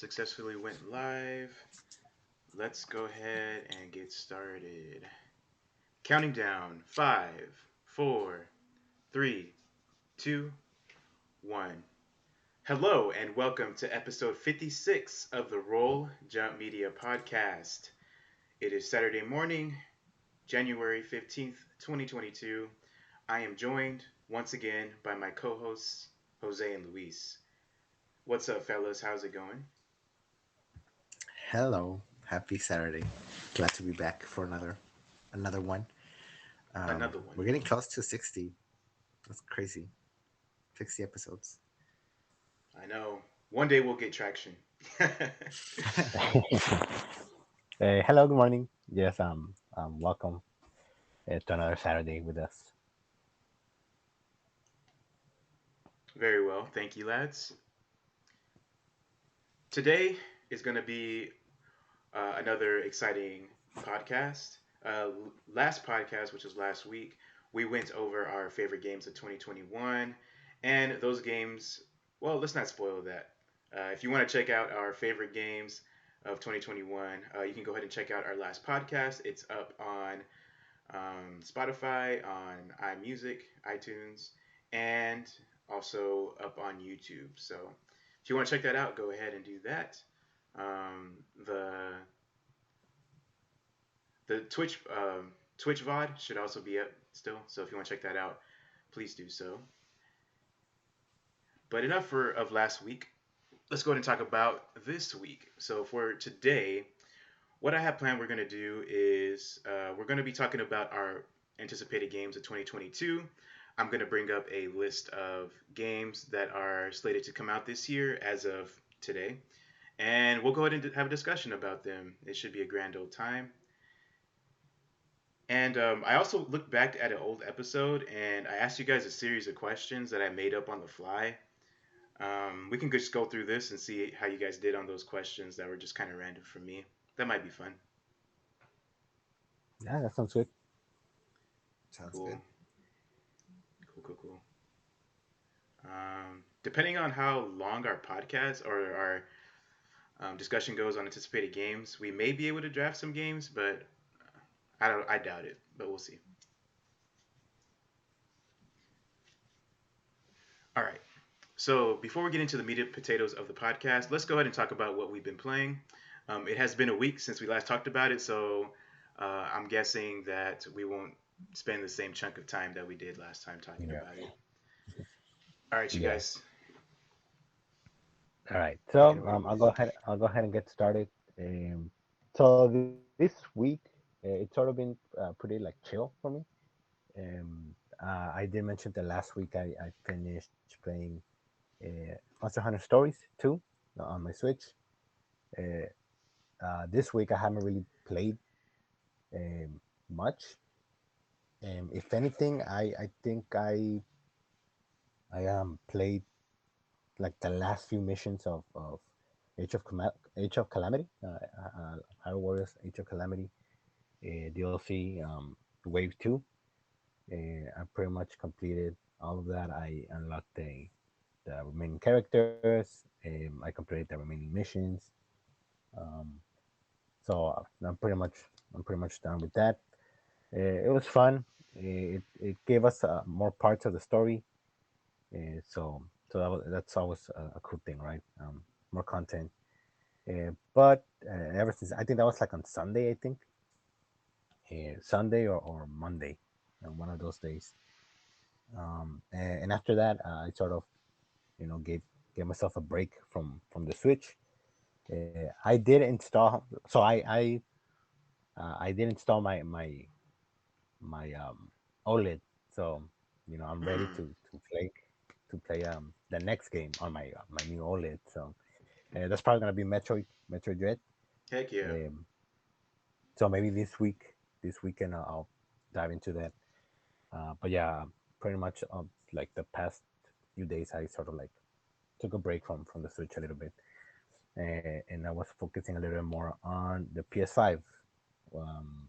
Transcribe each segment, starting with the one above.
Successfully went live. Let's go ahead and get started. Counting down. Five, four, three, two, one. Hello, and welcome to episode 56 of the Roll Jump Media podcast. It is Saturday morning, January 15th, 2022. I am joined once again by my co hosts, Jose and Luis. What's up, fellas? How's it going? Hello, happy Saturday. Glad to be back for another one. Another one. We're getting close to 60. That's crazy. 60 episodes. I know. One day we'll get traction. Hello, good morning. Yes, welcome to another Saturday with us. Very well. Thank you, lads. Today is going to be another exciting podcast. Last podcast, which was last week, we went over our favorite games of 2021. And those games, well, let's not spoil that. If you want to check out our favorite games of 2021, you can go ahead and check out our last podcast. It's up on Spotify, on iMusic, iTunes, and also up on YouTube. So if you want to check that out, go ahead and do that. Um, the the Twitch VOD should also be up still. So if you want to check that out, please do so. But enough of last week. Let's go ahead and talk about this week. So for today, what I have planned we're going to do is we're going to be talking about our anticipated games of 2022. I'm going to bring up a list of games that are slated to come out this year as of today. And we'll go ahead and have a discussion about them. It should be a grand old time. And I also looked back at an old episode and I asked you guys a series of questions that I made up on the fly. We can just go through this and see how you guys did on those questions that were just kind of random for me. That might be fun. Yeah, that sounds good. Sounds Cool. good. Cool. Depending on how long our podcast or our discussion goes on anticipated games, we may be able to draft some games, but I doubt it. But we'll see. All right. So before we get into the meat and potatoes of the podcast, let's go ahead and talk about what we've been playing. It has been a week since we last talked about it, so I'm guessing that we won't spend the same chunk of time that we did last time talking Yeah. about it. All right, you Yes. guys, All right. take it So away, I'll Luis. go ahead. I'll go ahead and get started. So this week, it's sort of been pretty like chill for me. I did mention that last week I finished playing Monster Hunter Stories 2 on my Switch. Uh, this week I haven't really played much. If anything, I think I played like the last few missions of Age of Calamity, Hyrule Warriors Age of Calamity DLC Wave 2. I pretty much completed all of that. I unlocked the remaining characters. I completed the remaining missions. Um, so I'm pretty much done with that. It was fun. It gave us more parts of the story. That's always a cool thing, right? More content. But ever since I think that was like on Sunday, I think Sunday or Monday, one of those days. And after that, I sort of gave myself a break from the Switch. I did install, so I did install my OLED, so I'm ready Mm, to play the next game on my new OLED. So that's probably gonna be Metroid Dread. heck yeah. Um, so maybe this weekend I'll dive into that. But yeah, pretty much like the past few days, I sort of like took a break from the Switch a little bit, and I was focusing a little bit more on the PS5. Um,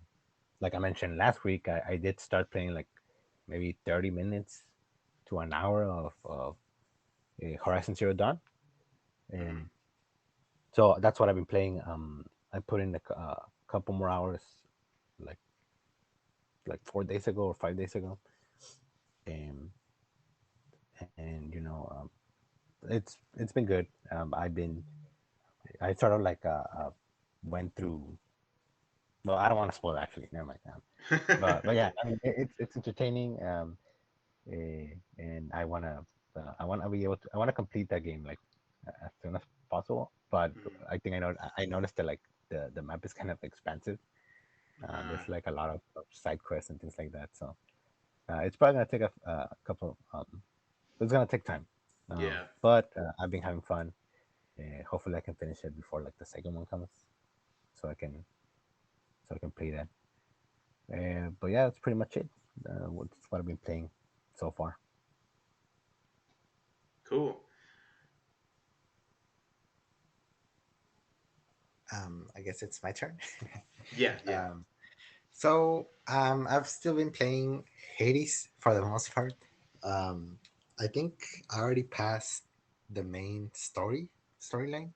like I mentioned last week, I did start playing like maybe 30 minutes to an hour of Horizon Zero Dawn. Hmm. Um, So that's what I've been playing. I put in a couple more hours, like 4 days ago or 5 days ago, and and it's been good. I sort of like went through. Well, I don't want to spoil actually. Never mind. But yeah, I mean it's entertaining. And I want to be able to I want to complete that game like as soon as possible. But Mhm. I think I noticed that like the map is kind of expansive. Ah, There's like a lot of side quests and things like that. So it's probably gonna take a couple. It's gonna take time. yeah, But I've been having fun. Hopefully, I can finish it before like the second one comes, so I can play that. But yeah, that's pretty much it. That's what I've been playing so far. cool. I guess it's my turn. Yeah, yeah. um, I've still been playing Hades for the most part. Um, I think I already passed the main storyline.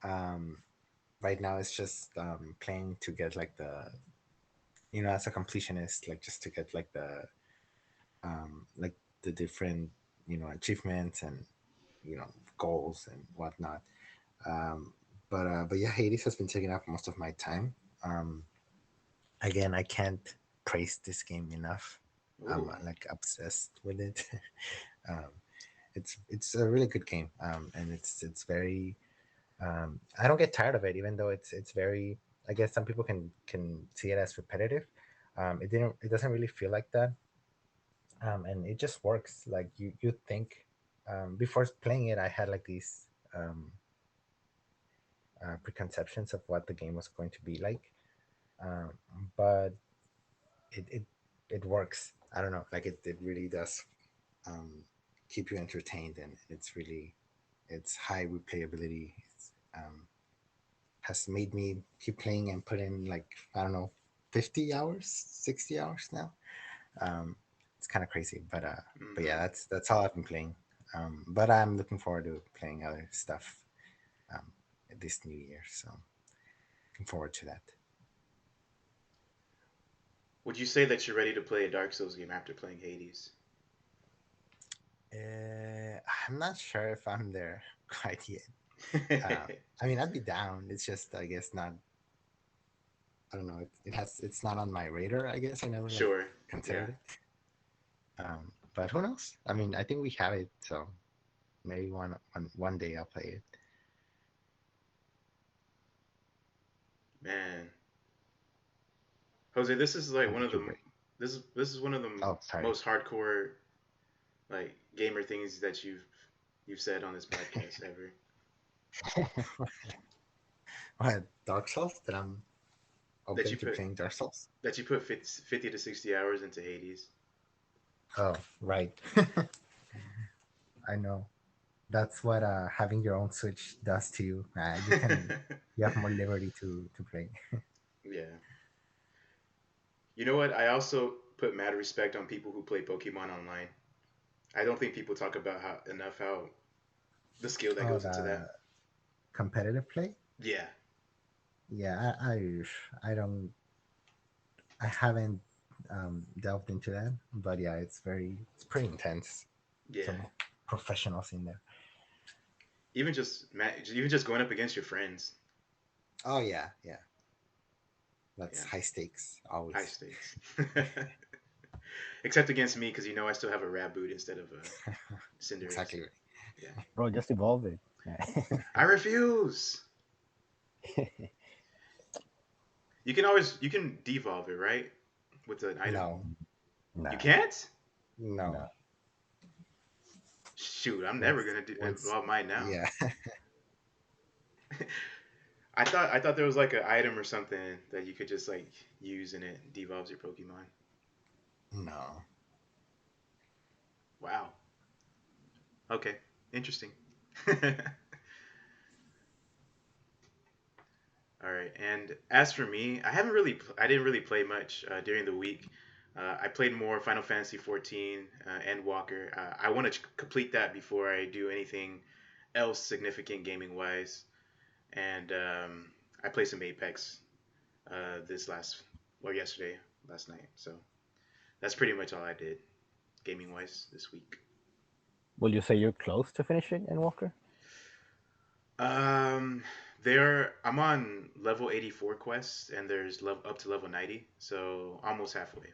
Um, right now, it's just playing to get like as a completionist, like just to get like the different achievements and you know goals and whatnot. Um, but yeah, Hades has been taking up most of my time. Um, Again, I can't praise this game enough. I'm Ooh. like obsessed with it. um, it's a really good game, and it's very. I don't get tired of it, even though it's very. I guess some people can see it as repetitive. It doesn't really feel like that, and it just works. Like you think before playing it, I had like these um, preconceptions of what the game was going to be like, um, but it, it it works. I don't know, like it really does um, keep you entertained, and it's high replayability. Has made me keep playing and put in like I don't know 50 hours, 60 hours now. Um, it's kind of crazy, but yeah, Mm-hmm. that's all I've been playing. But I'm looking forward to playing other stuff um, this new year, so looking forward to that. Would you say that you're ready to play a Dark Souls game after playing Hades? I'm not sure if I'm there quite yet. I mean, I'd be down. It's just, I guess, not. I don't know. It's not on my radar. I guess I never like Sure. Yeah. considered it. But who knows? I mean, I think we have it, so maybe one day I'll play it. Man, Jose, this is like What one did of you the bring? this is one of the Oh, sorry. most hardcore like gamer things that you've said on this podcast ever. What, Dark Souls? That I'm That open you to put playing Dark Souls? 50 to 60 hours into Hades. Oh, right. I know. That's what having your own Switch does to you. You have more liberty to play. Yeah. You know what? I also put mad respect on people who play Pokemon online. I don't think people talk about how the skill that Oh, goes into that. the competitive play? Yeah. Yeah, I don't I haven't delved into that, but yeah, it's pretty intense. Yeah. Some professionals in there. Even just going up against your friends. Oh yeah, yeah, that's Yeah. high stakes High always. stakes. Except against me because you know I still have a Raboot instead of a Cinderace. Exactly right. Yeah. Bro, just evolve it. I refuse. You can devolve it, right? With an item. No, You Nah, can't? no. no. Shoot, I'm never Once gonna once evolve mine now. yeah. I thought there was like an item or something that you could just like use and it devolves your Pokemon. No. Wow. Okay. Interesting. All right. And as for me, I didn't really play much during the week. I played more Final Fantasy 14 and Walker. I want to complete that before I do anything else significant gaming wise. and I played some Apex this last or yesterday, last night. So that's pretty much all I did gaming wise this week. Will you say you're close to finishing in Walker? Um, there I'm on level 84 quests, and there's up to level 90, so almost halfway.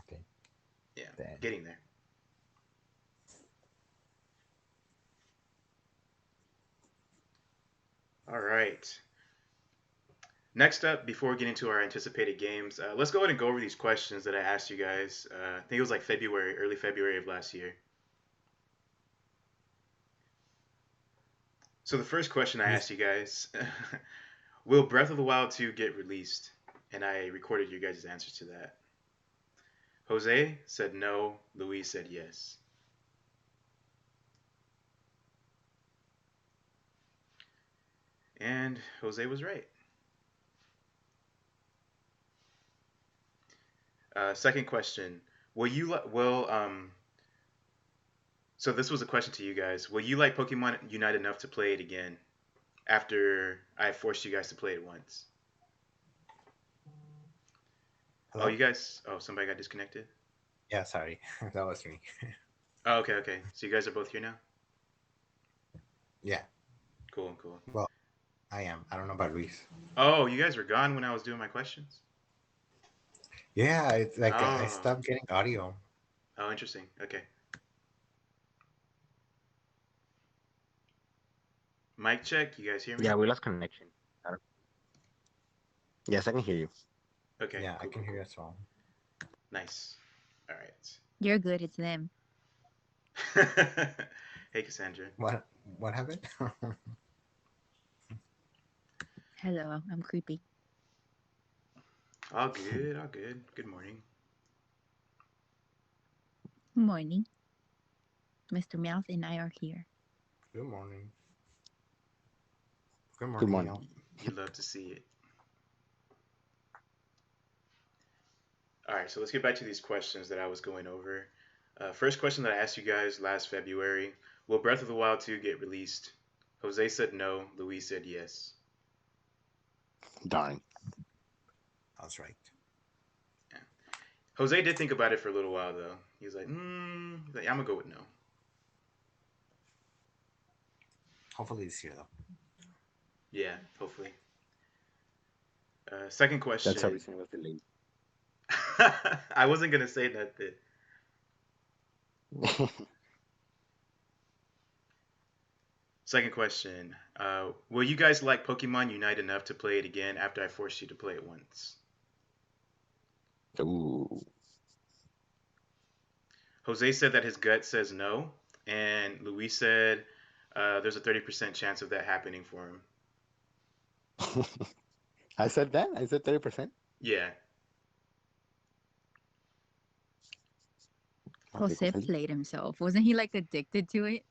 Okay. Yeah, Then getting there. All right. Next up, before we get into our anticipated games, let's go ahead and go over these questions that I asked you guys. I think it was like February, early February of last year. So the first question I You, asked you guys, will Breath of the Wild 2 get released? And I recorded your guys' answers to that. Jose said no. Luis said yes. And Jose was right. Second question: Will you So this was a question to you guys. Will you like Pokemon Unite enough to play it again after I forced you guys to play it once? Oh, hello? you guys. Oh, somebody got disconnected. Yeah, sorry. That was me. Oh, okay, okay. So you guys are both here now. Yeah. Cool, cool. Well, I am. I don't know about Luis. Oh, you guys were gone when I was doing my questions. Yeah, it's like I Oh, stopped getting audio. oh, interesting. Okay. Mic check. You guys hear me? yeah, we lost connection. I don't- Yes, I can hear you. Okay. Yeah, I Cool, can cool, hear you cool. as well. Nice. All right. You're good. It's them. Hey, Cassandra. What happened? Hello. I'm creepy. All good. All good. Good morning. Morning. Mr. Mouse and I are here. Good morning. Good Good morning, morning. Neil. You love to see it. All right, so let's get back to these questions that I was going over. First question that I asked you guys last February: will Breath of the Wild 2 get released? Jose said no. Luis said yes. Darn. I was right. Yeah. Jose did think about it for a little while though. He was like, I'm gonna go with no. Hopefully this year though. Yeah, hopefully. Second That's the question. reason it was delayed. I wasn't gonna say nothing. Second question. Will you guys like Pokemon Unite enough to play it again after I forced you to play it once? Ooh. Jose said that his gut says no, and Luis said there's a 30% chance of that happening for him. I said that? I said 30%? Yeah. Okay, Jose Jose. played himself. Wasn't he like addicted to it?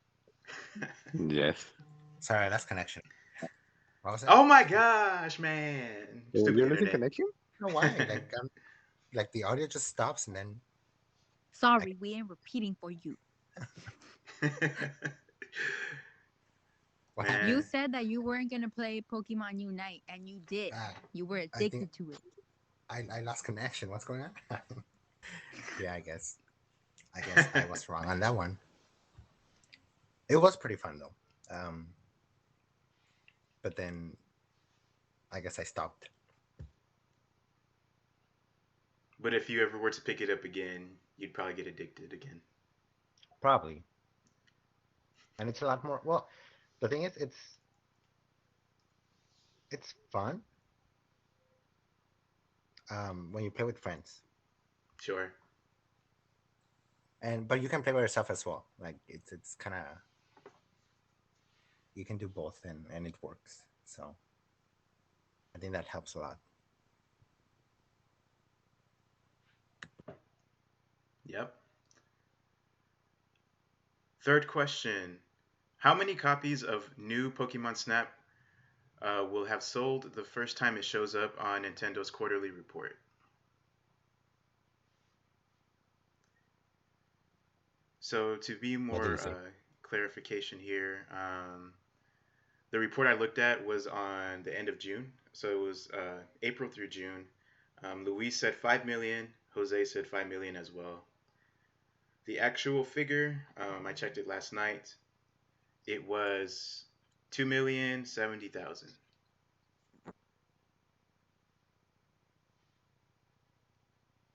Yes. Sorry, that's connection. What was that? Oh my gosh, man. Stupid You're losing internet. connection? I don't know why. Like the audio just stops and then Sorry, we ain't repeating for you. what happened? You Man. said that you weren't gonna play Pokemon Unite, and you did. Ah, You were I think addicted to it. I lost connection. What's going on? Yeah, I guess I was wrong on that one. It was pretty fun though. But then I guess I stopped. But if you ever were to pick it up again, you'd probably get addicted again. Probably. And it's a lot more. Well, the thing is, it's fun when you play with friends, Sure. and but you can play by yourself as well. Like it's kind of you can do both, and it works. So I think that helps a lot. Yep. Third question. How many copies of new Pokemon Snap will have sold the first time it shows up on Nintendo's quarterly report? So to be What did he more say? clarification here, The report I looked at was on the end of June, so it was April through June. Luis said 5 million. Jose said 5 million as well. The actual figure, I checked it last night. It was 2,070,000.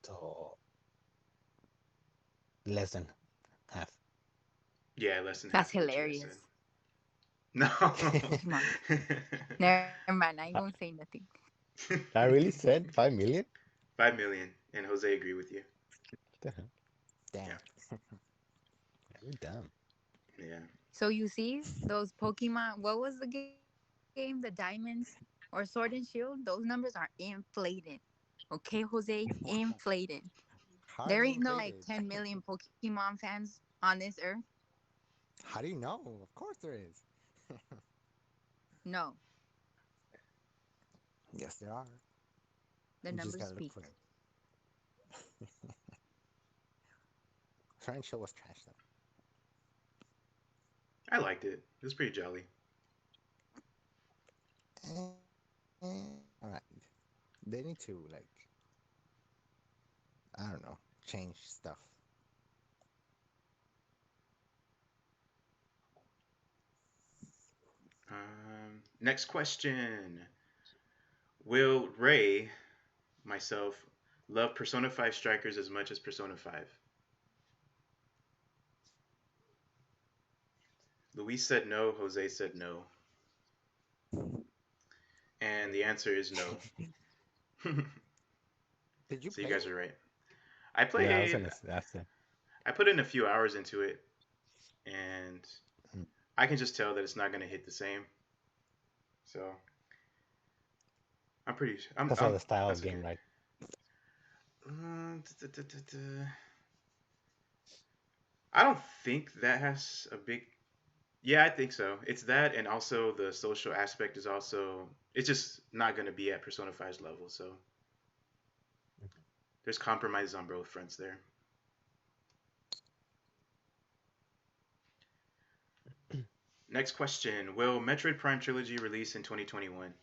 So less than half. Yeah, less than That's half of what you guys said. hilarious. No. Come on. Never mind. I ain't gonna say nothing. I really said 5 million. 5 million, and Jose agreed with you. What the hell? Yeah, Damn, you're dumb. yeah. So you see those Pokemon. What was the game? The Diamonds or Sword and Shield? Those numbers are inflated. Okay, Jose, inflated. There How are ain't they no like inflated? 10 million Pokemon fans on this earth. How do you know? Of course there is. No, Yes, there are. the You just numbers gotta look speak. for them. Try and show us trash I liked it. It was pretty jolly. though. All right, they need to like I don't know change stuff. Next question. Will Ray, myself, love Persona 5 Strikers as much as Persona 5? Luis said no. Jose said no. And the answer is no. Did you So you play guys it? are right. I Yeah, I was played. gonna ask that. I put in a few hours into it, and I can just tell that it's not going to hit the same. So I'm pretty. That's all the style of That's game, okay. right? I don't think that has a big. Yeah, I think so. It's that, and also the social aspect is also. It's just not going to be at Persona 5's level. So there's compromises on both fronts there. Next question: will Metroid Prime Trilogy release in 2021?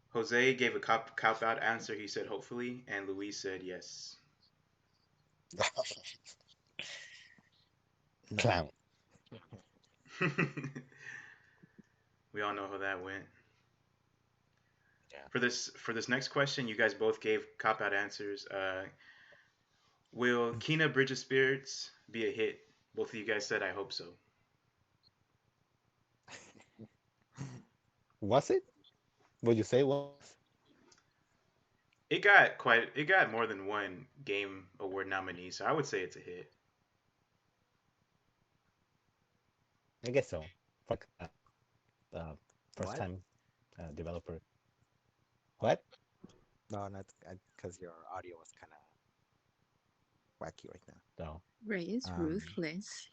Jose gave a cop out answer. He said hopefully, and Luis said yes. No. Clown. We all know how that went. Yeah. For this next question, you guys both gave cop out answers. Will Kina Bridge of Spirits be a hit? Both of you guys said I hope so. Was it? Would you say it was? It got more than one game award nominee, so I would say it's a hit. I guess so. For first What? time developer. What? No, not because your audio was kind of wacky right now. No. Ray is Um, ruthless.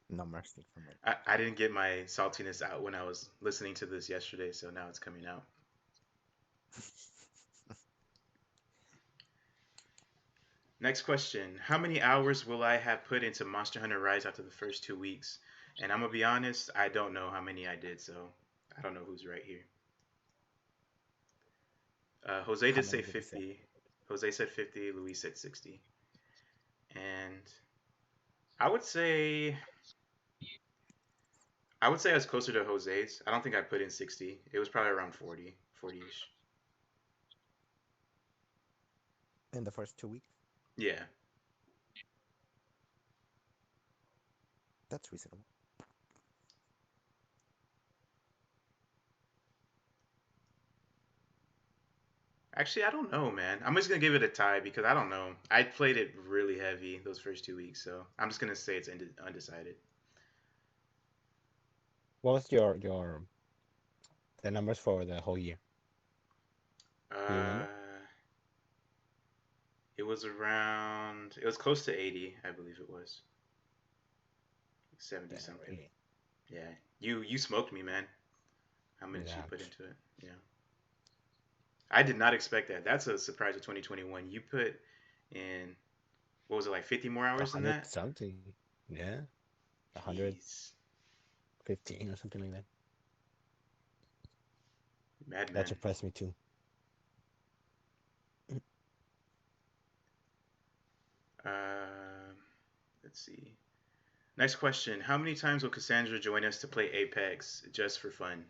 no mercy for me. I didn't get my saltiness out when I was listening to this yesterday, so now it's coming out. Next question. How many hours will I have put into Monster Hunter Rise after the first 2 weeks? And I'm going to be honest, I don't know how many I did, so I don't know who's right here. Jose How did many say did he say? 50. Jose said 50. Luis said 60. And I would say I would say I was closer to Jose's. I don't think I put in 60. It was probably around 40, 40-ish. In the first 2 weeks? Yeah. That's reasonable. Actually, I don't know, man. I'm just gonna give it a tie because I don't know. I played it really heavy those first 2 weeks, so I'm just gonna say it's undecided. What was your the numbers for the whole year? Do you remember? Uh, it was around. It was close to 80, I believe it was. 70 Yeah, something. really. Yeah. You smoked me, man. How much you Yeah. put into it? Yeah. I did not expect that. That's a surprise of 2021. You put in What was it, like 50 more hours than 100 that? something. Yeah, Jeez. 115 or something like that. That Madman. surprised me too. Uh, let's see. Next question. How many times will Cassandra join us to play Apex just for fun?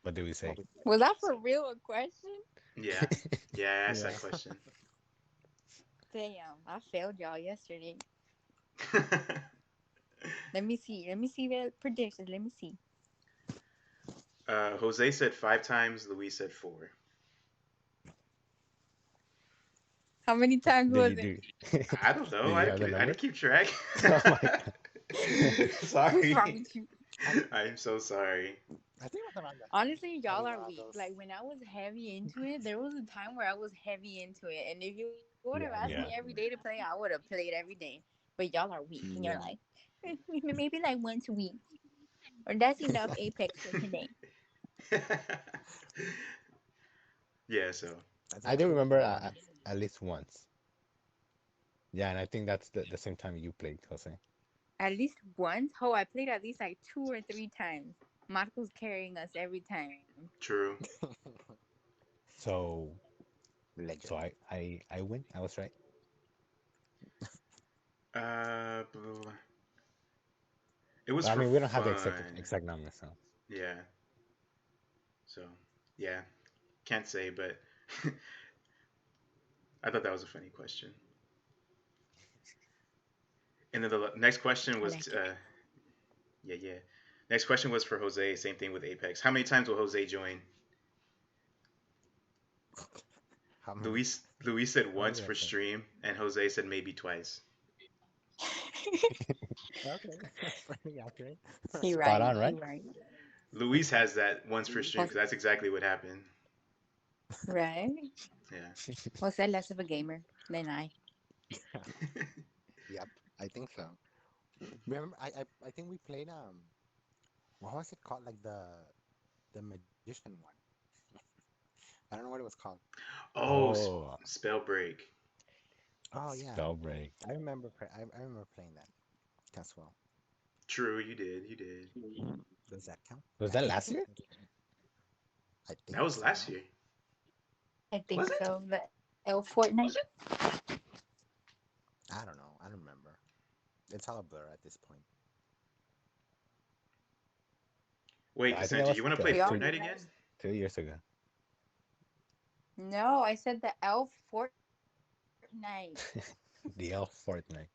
What do we say? Was that for real a question? Yeah. Yeah, I asked Yeah. that question. Damn, I failed y'all yesterday. Let me see. Let me see the predictions. Let me see. Jose said 5 times. Luis said 4. How many times Did was you it? do? I don't know. Do you have the I number? didn't keep track. Oh my god. What's wrong Sorry. with you? I'm so sorry. I think it was around Honestly, y'all probably are around weak. those. Like when I was heavy into it, there was a time where I was heavy into it, and if you would have asked me Yeah, every yeah, day to play, I would have played every day. But y'all are weak, and you're Yeah. like, maybe like once a week, or that's enough Apex for today. Yeah, so. I think I it's do been remember once. at least once. Yeah, and I think that's the same time you played, Jose. At least once. Oh, I played at least like 2 or 3 times. Marco's carrying us every time. True. So Legend. I win. I was right. Blah, blah, blah. It was But I for mean, we don't have the exact fun. exact number, so Yeah. So, yeah. Can't say, but I thought that was a funny question. And then the next question I was, like it. yeah, yeah. Next question was for Jose. Same thing with Apex. How many times will Jose join? How many? Luis said what once did I for say? stream, and Jose said maybe twice. Okay, that's pretty accurate. He Spot right. on, He right? right. Luis has that once for stream Well, because that's exactly what happened. right. Yeah. Was that less of a gamer than I? Yep, I think so. Remember, I think we played what was it called? Like the magician one. I don't know what it was called. Oh, Oh, spell break. Oh yeah, spell break. I remember playing that as well. True, you did. You did. Does that count? Was I that think last so. year? I That think was so. last No, year. I think Was it? so. The L Fortnite. I don't know. I don't remember. It's all a blur at this point. Wait, I think that Cassandra, was you want to like play Y'all, 2 Fortnite again? 2 years ago. no, I said the L Fortnite. The elf Fortnite.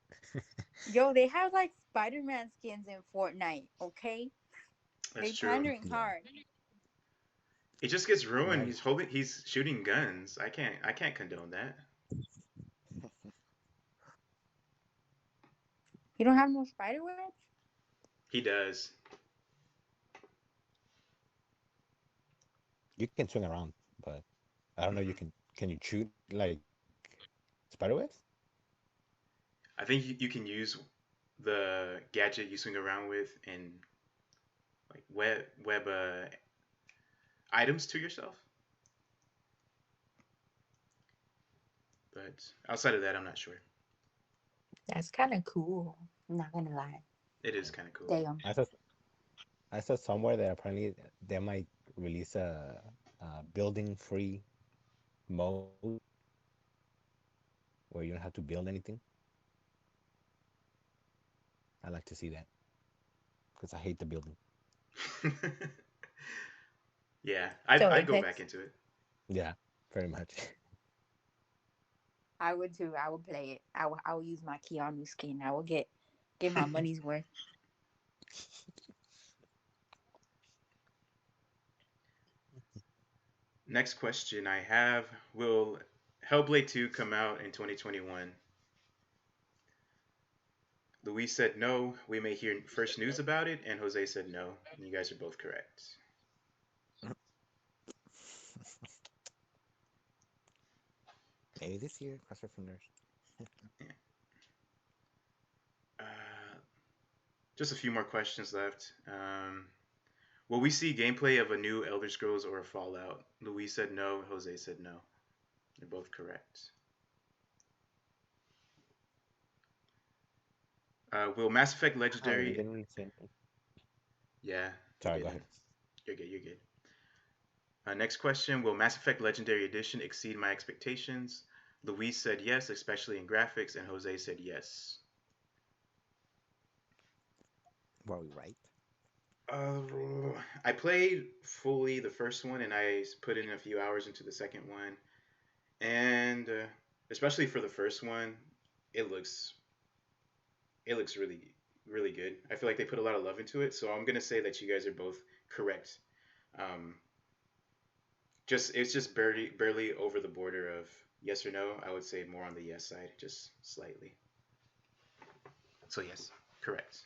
Yo, they have like Spider-Man skins in Fortnite. Okay, That's they true. pandering Yeah. hard. It just gets ruined. Right. He's shooting guns. I can't condone that. You don't have no spider webs? He does. You can swing around, but I don't know. Hmm. Can you shoot like spiderwebs? I think you can use the gadget you swing around with and like web items to yourself. But outside of that, I'm not sure. That's kind of cool. I'm not gonna lie. It is kind of cool. Damn. I saw somewhere that apparently they might release a building free mode where you don't have to build anything. I like to see that because I hate the building. Yeah, So I'd go back Apex, into it. Yeah, very much. I would too. I would play it. I will use my Keanu skin. I will get my money's worth. Next question I have: will Hellblade 2 come out in 2021? Luis said no. We may hear first news about it, and Jose said no. And you guys are both correct. Maybe this year. Cross your fingers. Yeah. Uh, just a few more questions left. Will we see gameplay of a new Elder Scrolls or a Fallout? Luis said no. Jose said no. They're both correct. Will Mass Effect I Legendary? didn't really see anything. Yeah, you're Sorry, good go then. ahead. You're good. You're good. Next question. Will Mass Effect Legendary Edition exceed my expectations? Luis said yes, especially in graphics, and Jose said yes. Were we right? I played fully the first one, and I put in a few hours into the second one, and especially for the first one, it looks really good. I feel like they put a lot of love into it, so I'm gonna say that you guys are both correct. Um, just it's just barely over the border of yes or no. I would say more on the yes side, just slightly. So yes, correct.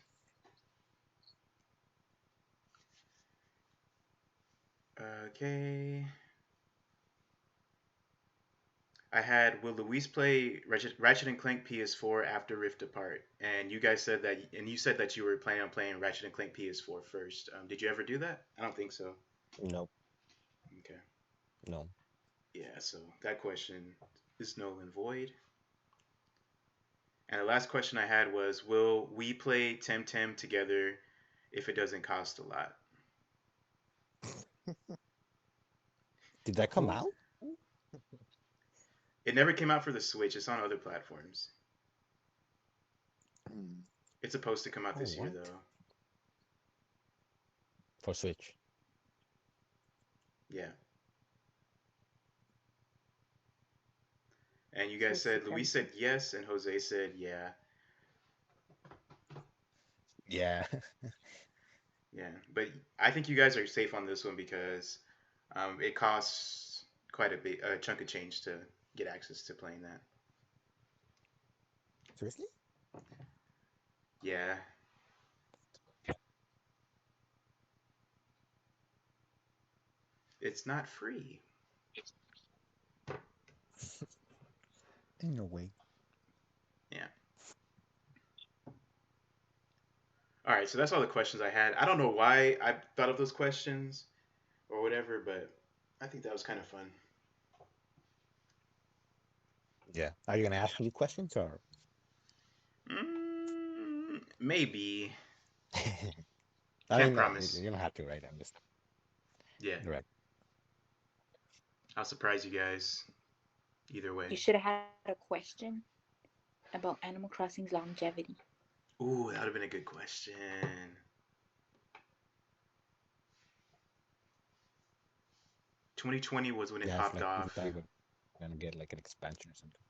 Okay. I had will Luis play Ratchet and Clank PS4 after Rift Apart, and you guys said that, and you said that you were planning on playing Ratchet and Clank PS4 first. Did you ever do that? I don't think so. Nope. Okay. No. Yeah. So that question is null and void. And the last question I had was, will we play Temtem together if it doesn't cost a lot? Did that come Ooh. out? It never came out for the Switch. It's on other platforms. It's supposed to come out Oh, this year what? though. For Switch. Yeah. And you guys said Luis said yes, and Jose said yeah. Yeah. Yeah, but I think you guys are safe on this one because it costs quite a chunk of change to get access to playing that. Seriously? Yeah, it's not free. In no way. Yeah. All right, so that's all the questions I had. I don't know why I thought of those questions or whatever, but I think that was kind of fun. Yeah. Are you gonna ask me questions or? Maybe. I Can't mean, promise. you don't have to, right? I'm just Yeah, right. I'll surprise you guys either way. You should have had a question about Animal Crossing's longevity. Ooh, that would have been a good question. 2020 was when it Yeah, if popped like you off. thought you were gonna get like an expansion or something.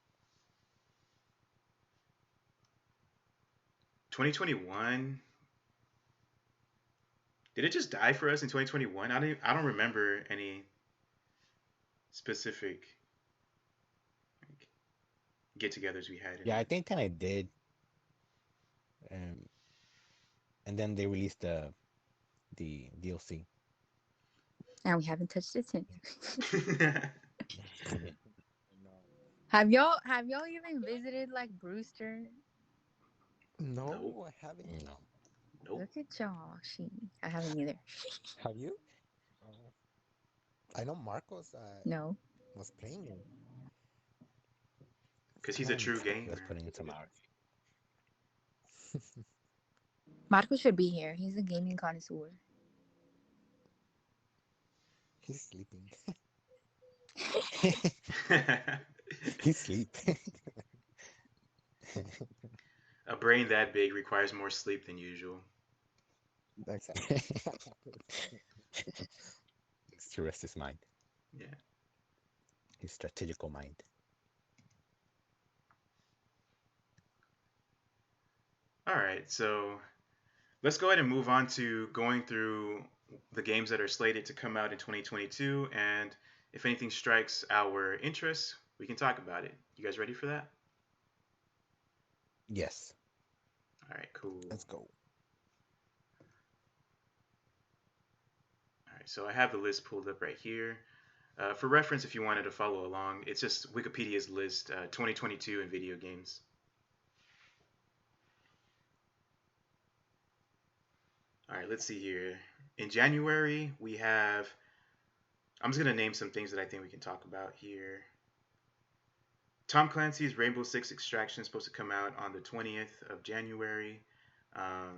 2021. Did it just die for us in 2021? I don't remember any specific like, get-togethers we had in Yeah, I it. think kind of did. Um, and then they released the DLC. And we haven't touched it since. Yeah. Have y'all even visited like Brewster? Nope. No, I haven't. No. Nope. Look at y'all. I haven't either. Have you? Oh. I know Marcos No. was playing it. Because he's a true He was gamer. putting in some hours. Marco should be here. He's a gaming connoisseur. He's sleeping. He's sleep. A brain that big requires more sleep than usual. Exactly. It's to rest his mind. Yeah. His strategical mind. All right, so let's go ahead and move on to going through the games that are slated to come out in 2022, and if anything strikes our interest, we can talk about it. You guys ready for that? Yes. All right, cool. Let's go. All right, so I have the list pulled up right here. For reference, if you wanted to follow along, it's just Wikipedia's list, 2022 in video games. All right, let's see here. In January, we have. I'm just gonna name some things that I think we can talk about here. Tom Clancy's Rainbow Six Extraction is supposed to come out on the 20th of January.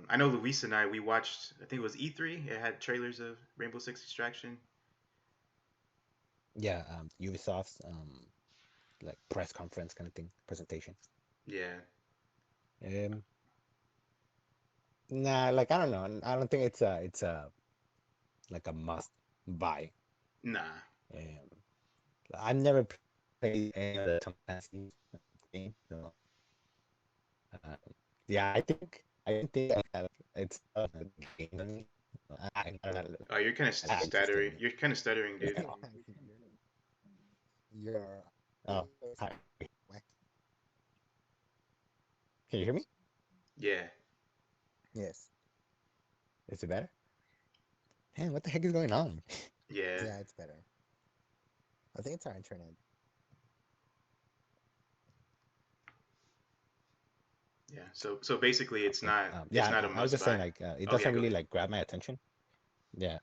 I know Luis and I, we watched, I think it was E3. It had trailers of Rainbow Six Extraction. Yeah, Ubisoft's like press conference kind of thing, presentation. Yeah. Um, nah, like I don't know. I don't think it's a like a must buy. Nah. Um, I've never played any of the Tom Clancy games, so yeah, I don't think it's the game on me. I don't know. Oh, you're kind of I don't have stuttering. interest You're kind of stuttering, in dude. You're oh hi. Wait, can you hear me? Yeah. Yes. Is it better? Man, what the heck is going on? Yeah. Yeah, it's better. I think it's our internet. Yeah. So basically, it's Okay. not it's Yeah, not a I was must just saying buy. like it Oh yeah, doesn't go really ahead. like grab my attention. Yeah,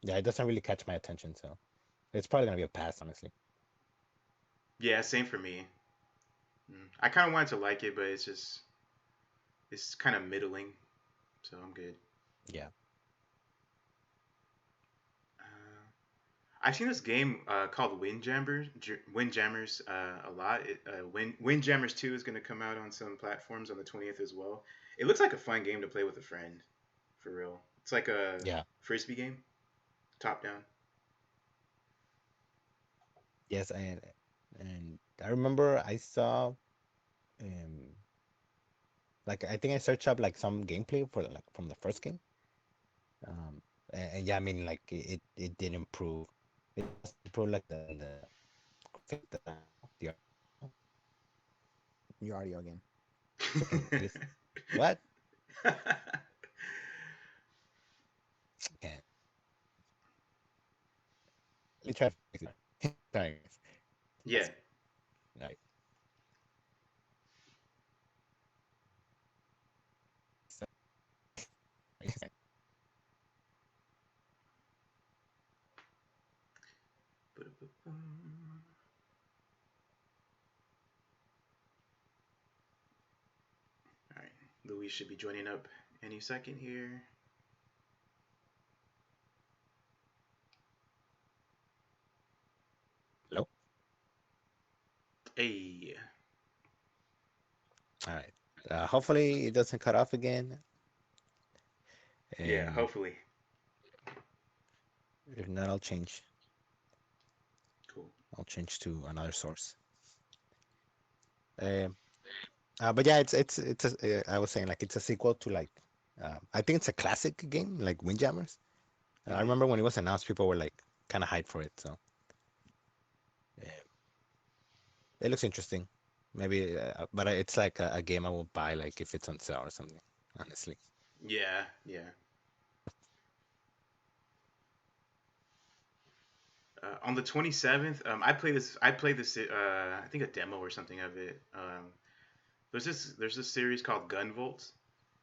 yeah, it doesn't really catch my attention, so it's probably gonna be a pass, honestly. Yeah, same for me. I kind of wanted to like it, but it's kind of middling, so I'm good. Yeah. Uh, I've seen this game called Windjammers a lot. Windjammers 2 is going to come out on some platforms on the 20th as well. It looks like a fun game to play with a friend, for real. It's like a Yeah. frisbee game, top down. Yes, and I remember I saw um like I think I searched up like some gameplay for like from the first game. And yeah, I mean like it did improve. It does improve like the graphic, the your audio again. Can you listen? What? Can let me try to fix it. Sorry, guys. Yeah. All right. So, All right. Louis should be joining up any second here. hello. Hey. All right. Hopefully it doesn't cut off again. Yeah, Um, hopefully. if not, I'll change. Cool. I'll change to another source. Um, but yeah, it's a, I was saying like it's a sequel to like I think it's a classic game like Windjammers. I Hmm. remember when it was announced, people were like kind of hyped for it. So it looks interesting. Maybe, but it's like a game I will buy like if it's on sale or something. Honestly. Yeah, yeah. On the 27th, I played this. I played this. I think a demo or something of it. There's this series called Gunvolt,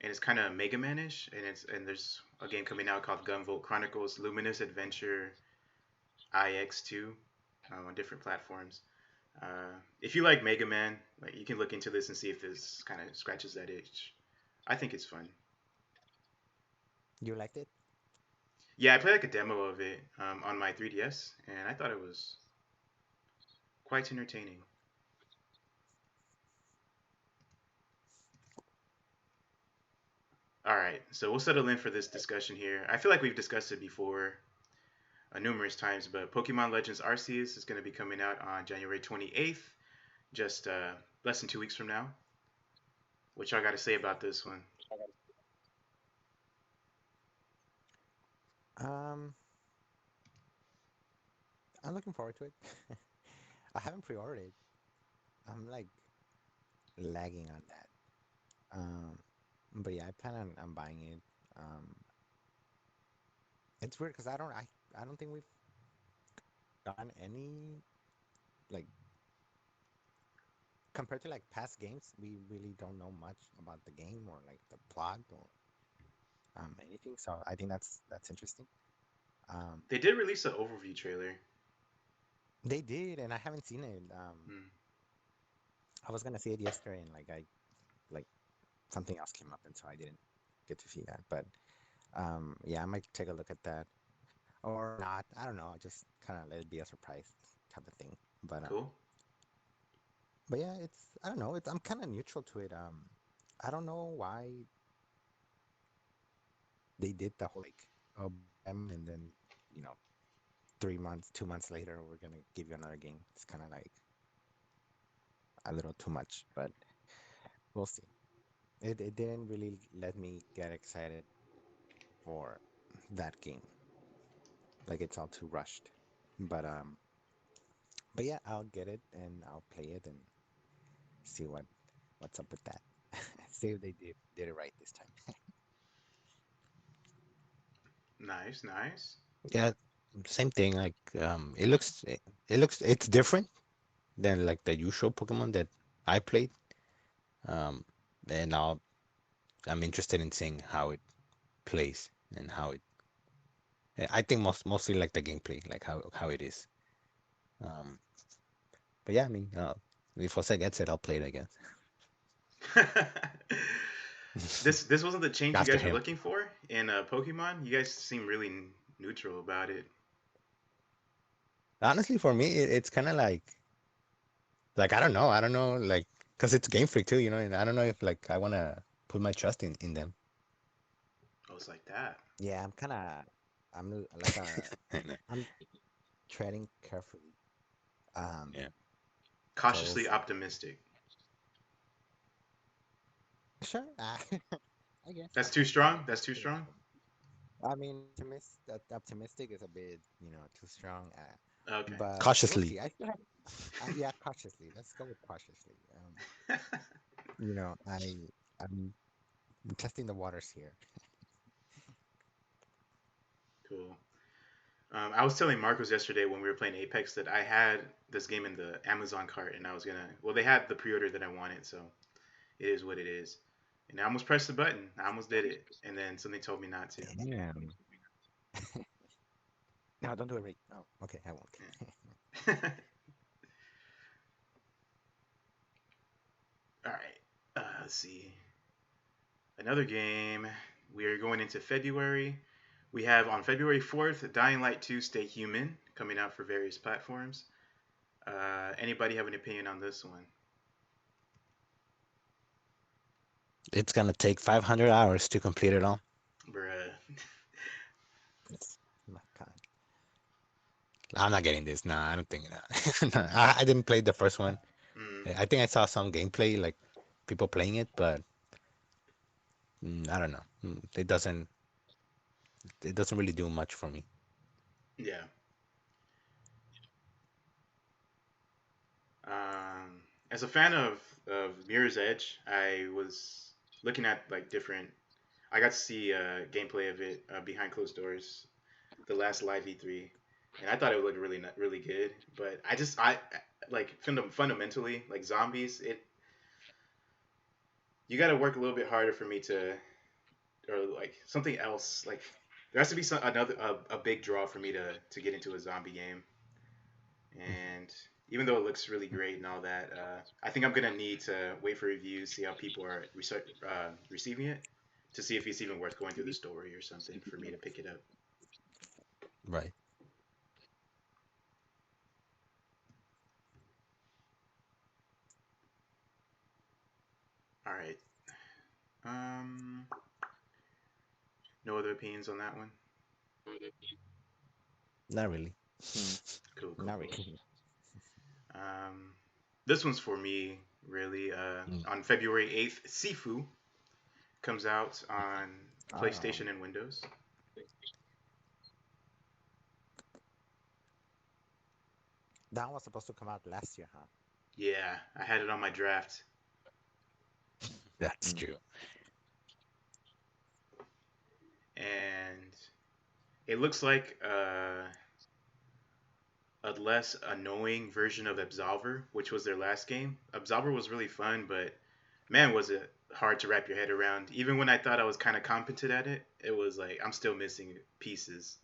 and it's kind of Mega Man-ish, and there's a game coming out called Gunvolt Chronicles Luminous Adventure IX2 on different platforms. If you like Mega Man, like you can look into this and see if this kind of scratches that itch. I think it's fun. You liked it? Yeah, I played like a demo of it on my 3DS, and I thought it was quite entertaining. All right, so we'll settle in for this discussion here. I feel like we've discussed it before numerous times, but Pokemon Legends Arceus is going to be coming out on January 28th, just less than 2 weeks from now. What y'all got to say about this one? Um, I'm looking forward to it. I haven't pre-ordered it. I'm like lagging on that. Um, but yeah, I plan on buying it. Um, it's weird because I don't think we've gotten any like compared to like past games. We really don't know much about the game or like the plot or anything. So I think that's interesting. Um, They did release an overview trailer. they did, and I haven't seen it. Mm, I was gonna see it yesterday, and like something else came up, and so I didn't get to see that. But yeah, I might take a look at that or not. I don't know. Just kind of let it be a surprise type of thing. But cool. yeah, it's I don't know. It's I'm kind of neutral to it. I don't know why they did the whole like buy them and then you know 3 months, 2 months later we're gonna give you another game. It's kind of like a little too much, but we'll see. It didn't really let me get excited for that game. Like it's all too rushed. But but yeah, I'll get it and I'll play it and see what's up with that. See if they did it right this time. Nice, nice. Yeah, same thing. Like it looks it's different than like the usual Pokemon that I played. Um, and I'm interested in seeing how it plays and how it. I think mostly like the gameplay, like how it is. Um, but yeah, I mean, if Jose gets it, I'll play it again This wasn't the change you after guys were him. looking for in Pokemon. You guys seem really neutral about it. Honestly, for me, it's kind of like I don't know, like because it's Game Freak too, and I don't know if like I wanna put my trust in them. Oh, it's like that. Yeah, I'm like I'm treading carefully. Um, Yeah. so we'll Cautiously see. optimistic. Sure, I guess. That's too strong. That's too strong. I mean, optimistic is a bit, too strong. Okay. But we'll Cautiously. see. I still have, yeah, cautiously. Let's go with cautiously. You know, I'm testing the waters here. Cool. I was telling Marcos yesterday when we were playing Apex that I had this game in the Amazon cart and I was gonna. Well, they had the pre-order that I wanted, so it is what it is. And I almost pressed the button. I almost did it, and then something told me not to. Damn. No, don't do it right. Oh, okay, I won't. Yeah. All right. Let's see. Another game. We are going into February. We have on February 4th, Dying Light 2 Stay Human coming out for various platforms. Anybody have an opinion on this one? It's gonna take 500 hours to complete it all. Bruh. My God. I'm not getting this. Nah, I don't think that. No, I didn't play the first one. Mm, I think I saw some gameplay, like people playing it, but I don't know. It doesn't really do much for me. yeah. As a fan of Mirror's Edge, I was looking at like different. I got to see gameplay of it behind closed doors, the last live E3, and I thought it would look really really good. But I like fundamentally like zombies. You got to work a little bit harder for me to or like something else. Like there has to be another a big draw for me to get into a zombie game. And even though it looks really great and all that, I think I'm gonna need to wait for reviews, see how people are receiving it, to see if it's even worth going through the story or something for me to pick it up. Right. All right. Um, no other opinions on that one. Not really. Cool, cool, Not cool. really. Um, this one's for me really. Mm. On February 8th, Sifu comes out on Oh, PlayStation and Windows. that was supposed to come out last year, huh? Yeah, I had it on my draft, That's Mm. true. and it looks like a less annoying version of Absolver, which was their last game. Absolver was really fun, but man, was it hard to wrap your head around. Even when I thought I was kind of competent at it, it was like I'm still missing pieces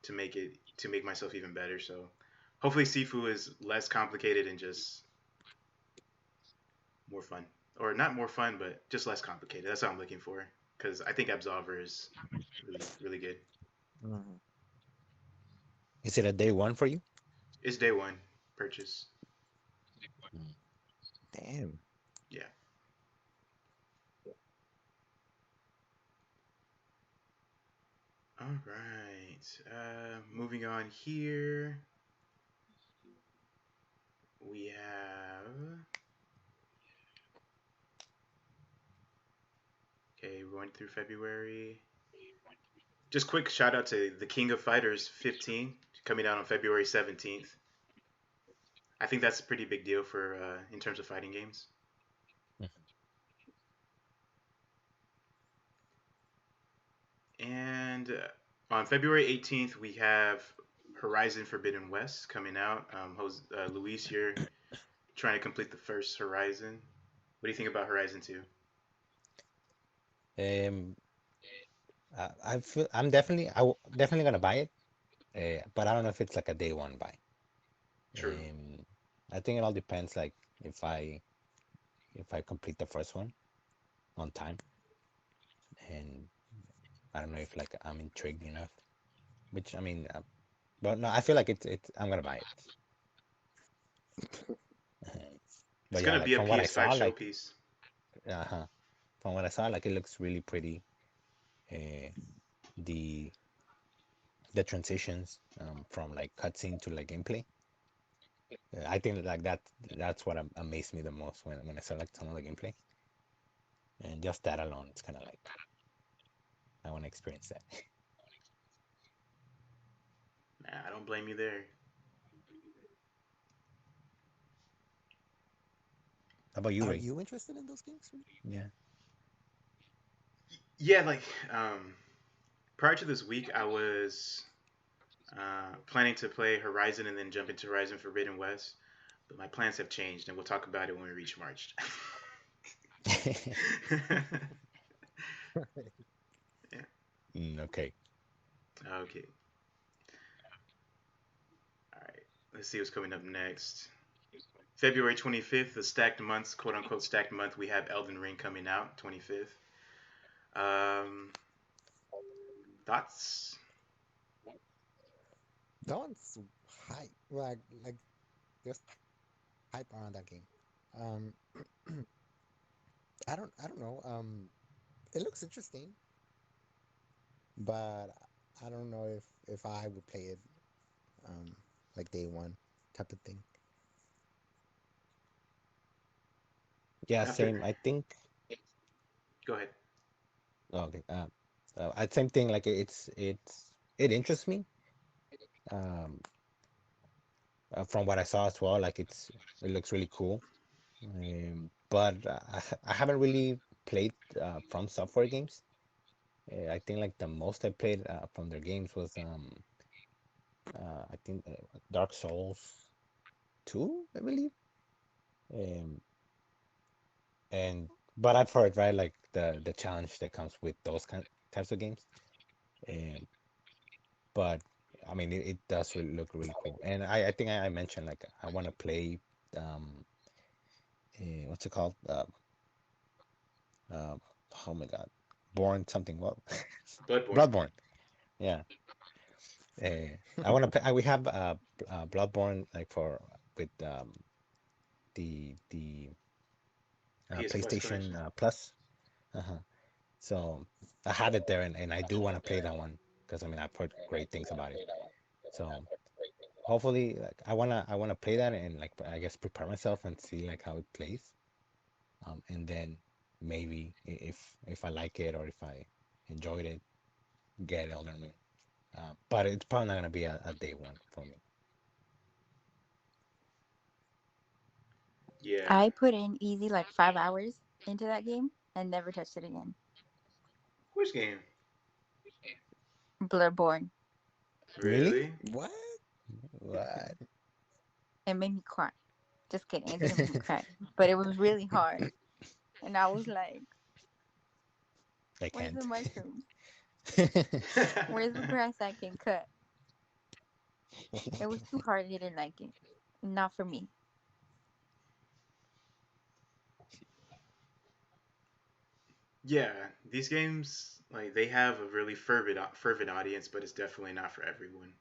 to make myself even better. So hopefully Sifu is less complicated and just more fun, or not more fun, but just less complicated. That's what I'm looking for because I think Absolver is really good. Mhm. Is it a day one for you? It's day one purchase. Mm. Damn. Yeah. All right. Moving on here, we have. Okay, we went through February. Just quick shout out to the King of Fighters 15 coming out on February 17th. I think that's a pretty big deal for in terms of fighting games. And on February 18th, we have Horizon Forbidden West coming out. Luis, you're trying to complete the first Horizon. What do you think about Horizon 2? Um, I feel definitely gonna buy it, but I don't know if it's like a day one buy. True. Um, I think it all depends, like if I if I complete the first one on time, and I don't know if like I'm intrigued enough. Which I mean, but no, I feel like it's I'm gonna buy it. It's But yeah, gonna like be a from what I PS5 saw, like showpiece. from what I saw, like it looks really pretty. Uh, the the transitions from like cutscene to like gameplay. I think like that's what amazed me the most when I saw like some of the gameplay, and just that alone, it's kind of like I want to experience that. Nah, I don't blame you there. How about you, Are Ray? you interested in those games? Yeah. Yeah, like prior to this week, I was planning to play Horizon and then jump into Horizon Forbidden West, but my plans have changed, and we'll talk about it when we reach March. Yeah. Okay. Okay. All right. Let's see what's coming up next. February 25th, the stacked months, quote unquote stacked month, we have Elden Ring coming out, 25th. Thoughts? That one's hype. Like there's hype around that game. Um, I don't know. It looks interesting, but I don't know if I would play it um like day one type of thing. Yeah, After, same. I think. go ahead. Oh, okay. Same thing. Like it interests me. Um, from what I saw as well, like it looks really cool. But I haven't really played from software games. I think like the most I played from their games was I think Dark Souls 2, I believe. Um, and but I've heard, right, like the challenge that comes with those types of games. Um, but I mean it does really look really cool. And I think I mentioned like I want to play um what's it called? Uh, oh my God, Born something. What? Bloodborne. Bloodborne. Yeah. I want to play. We have Bloodborne like for with the PS Plus PlayStation collection. Plus. Uh-huh. So I have it there, and I do want to play that one because I mean I've heard great things about it. So hopefully, like I wanna play that and like I guess prepare myself and see like how it plays. And then maybe if I like it or if I enjoyed it, get Elden Ring. But it's probably not gonna be a day one for me. Yeah. I put in easy like 5 hours into that game and never touched it again. Which game? Bloodborne. Really? Really? What? What? It made me cry. Just kidding. It didn't make me cry, but it was really hard. And I was like, I Where's the can't. mushrooms? Where's the grass I can cut? It was too hard. I didn't like it. Not for me. Yeah, these games like they have a really fervent audience, but it's definitely not for everyone.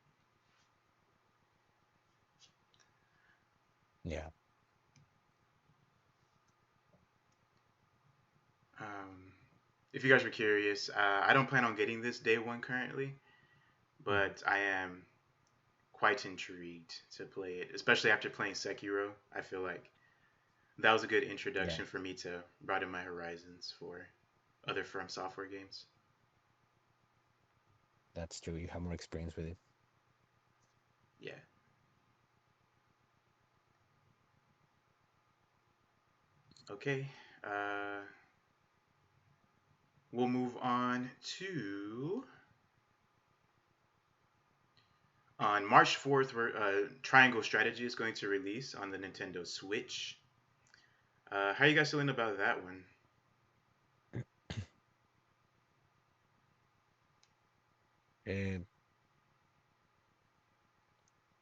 Yeah. Um, if you guys were curious, I don't plan on getting this day one currently, Mhm. but I am quite intrigued to play it, especially after playing Sekiro. I feel like that was a good Yeah, introduction for me to broaden my horizons for other From Software games. that's true. You have more experience with it. Yeah. Okay. Uh, we'll move on to on March 4th. Triangle Strategy is going to release on the Nintendo Switch. How are you guys feeling about that one? Uh,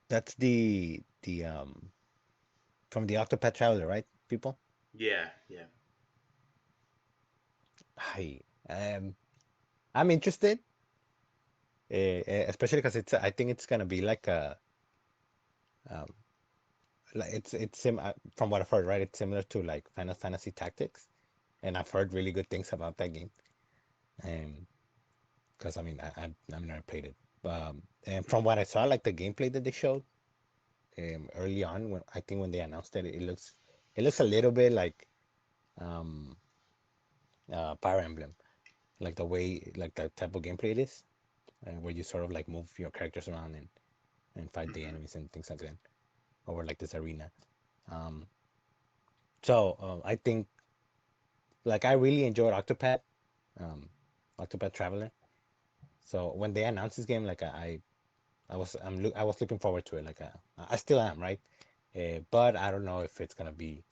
that's the from the Octopath Traveler, right, people? Yeah, yeah. I um I'm interested, especially because I think it's gonna be like a um like from what I've heard, right? It's similar to like Final Fantasy Tactics, and I've heard really good things about that game. Um, because I mean I've never played it, and from what I saw, like the gameplay that they showed early on, when I think when they announced it, it looks a little bit like um Fire Emblem, like the way like the type of gameplay it is, where you sort of like move your characters around and fight the Hmm. enemies and things like that over like this arena. Um, so I think like I really enjoyed um, Octopath Traveler. So when they announced this game, like I was looking forward to it. Like I still am, right? But I don't know if it's gonna be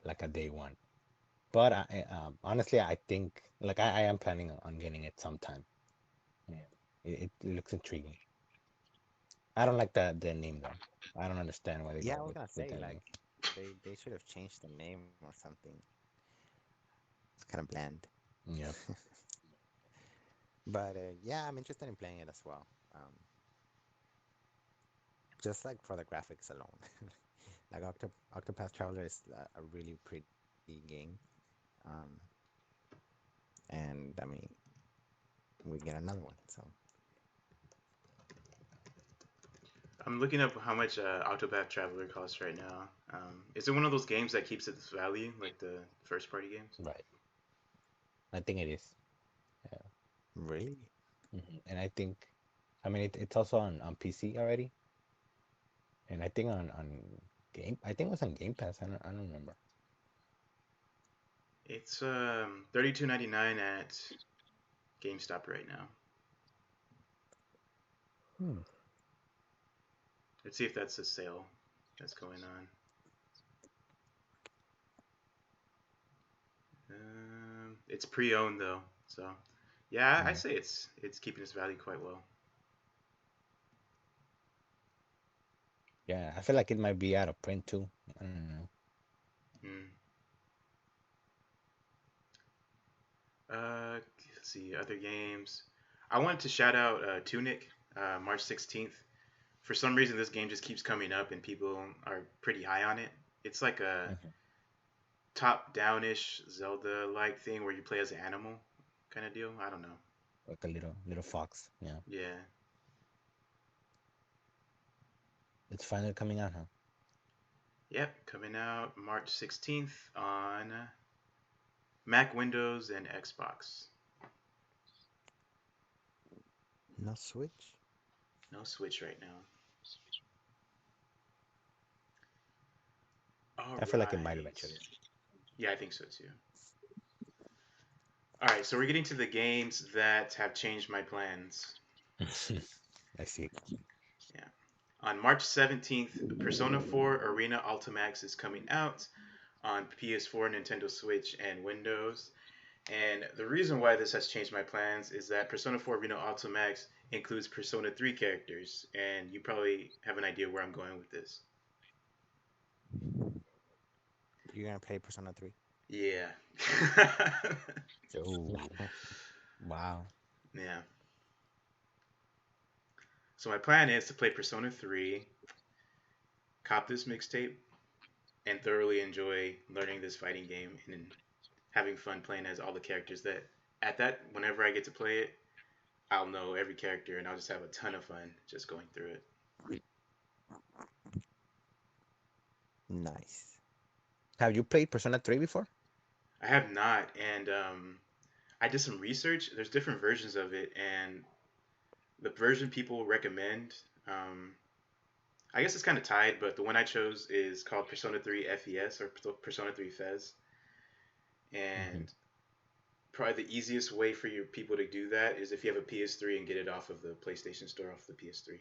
like a day one. But honestly, I think like I am planning on getting it sometime. Yeah, it looks intriguing. I don't like the name though. I don't understand why they Yeah, go I was gonna with say that like name. they should have changed the name or something. It's kind of bland. Yeah, But yeah, I'm interested in playing it as well. Just like for the graphics alone. Like Octopath Traveler is a really pretty game. Um, and I mean, we get another one. So I'm looking up how much Octopath Traveler costs right now. Is it one of those games that keeps its value, like the first party games? right. I think it is. Yeah. really, And I think, I mean, it's also on PC already, and I think I think it was on Game Pass. I don't remember. It's 32.99 at GameStop right now. Hmm. Let's see if that's a sale that's going on. It's pre-owned though, so yeah, I Mm. say it's keeping its value quite well. Yeah, I feel like it might be out of print too. I don't know. Mm. Let's see other games. I wanted to shout out Tunic, March 16th. For some reason, this game just keeps coming up, and people are pretty high on it. It's like a Mhm. top-downish Zelda-like thing where you play as an animal kind of deal. I don't know. Like a little fox. Yeah, Yeah. it's finally coming out, huh? Yep. Coming out March 16th on Mac, Windows, and Xbox. no Switch. No Switch right now. All I feel like it might right. eventually. Yeah, I think so too. All right, so we're getting to the games that have changed my plans. I see. Yeah. On March 17th, Persona 4 Arena Ultimax is coming out on PS4, Nintendo Switch, and Windows. And the reason why this has changed my plans is that Persona 4 Reno Ultimax includes Persona 3 characters, and you probably have an idea where I'm going with this. You're gonna play Persona 3? Yeah. Oh, wow. Yeah. So my plan is to play Persona 3, cop this mixtape, and thoroughly enjoy learning this fighting game and having fun playing as all the characters that whenever I get to play it, I'll know every character and I'll just have a ton of fun just going through it. Nice. Have you played Persona 3 before? I have not, and I did some research. There's different versions of it, and the version people recommend, um, I guess it's kind of tied, but the one I chose is called Persona 3 FES or Persona 3 FES, Hmm. and probably the easiest way for your people to do that is if you have a PS3 and get it off of the PlayStation Store off the PS3.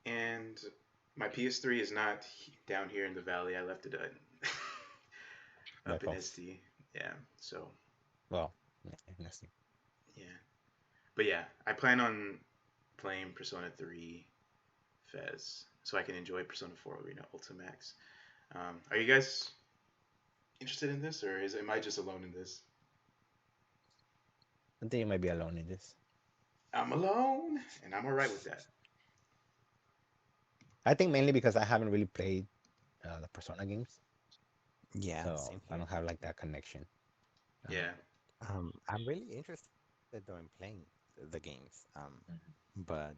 And my PS3 is not down here in the valley. I left it up Back in off. SD. Yeah. So Well, yeah, let's see. yeah, but yeah, I plan on playing Persona 3 Fez so I can enjoy Persona 4 Arena Ultimax. Are you guys interested in this, or am I just alone in this? I think you might be alone in this. I'm alone, and I'm all right with that. I think mainly because I haven't really played the Persona games, Yeah, so same I here. don't have like that connection. Um, Yeah. I'm really interested though in playing the games. But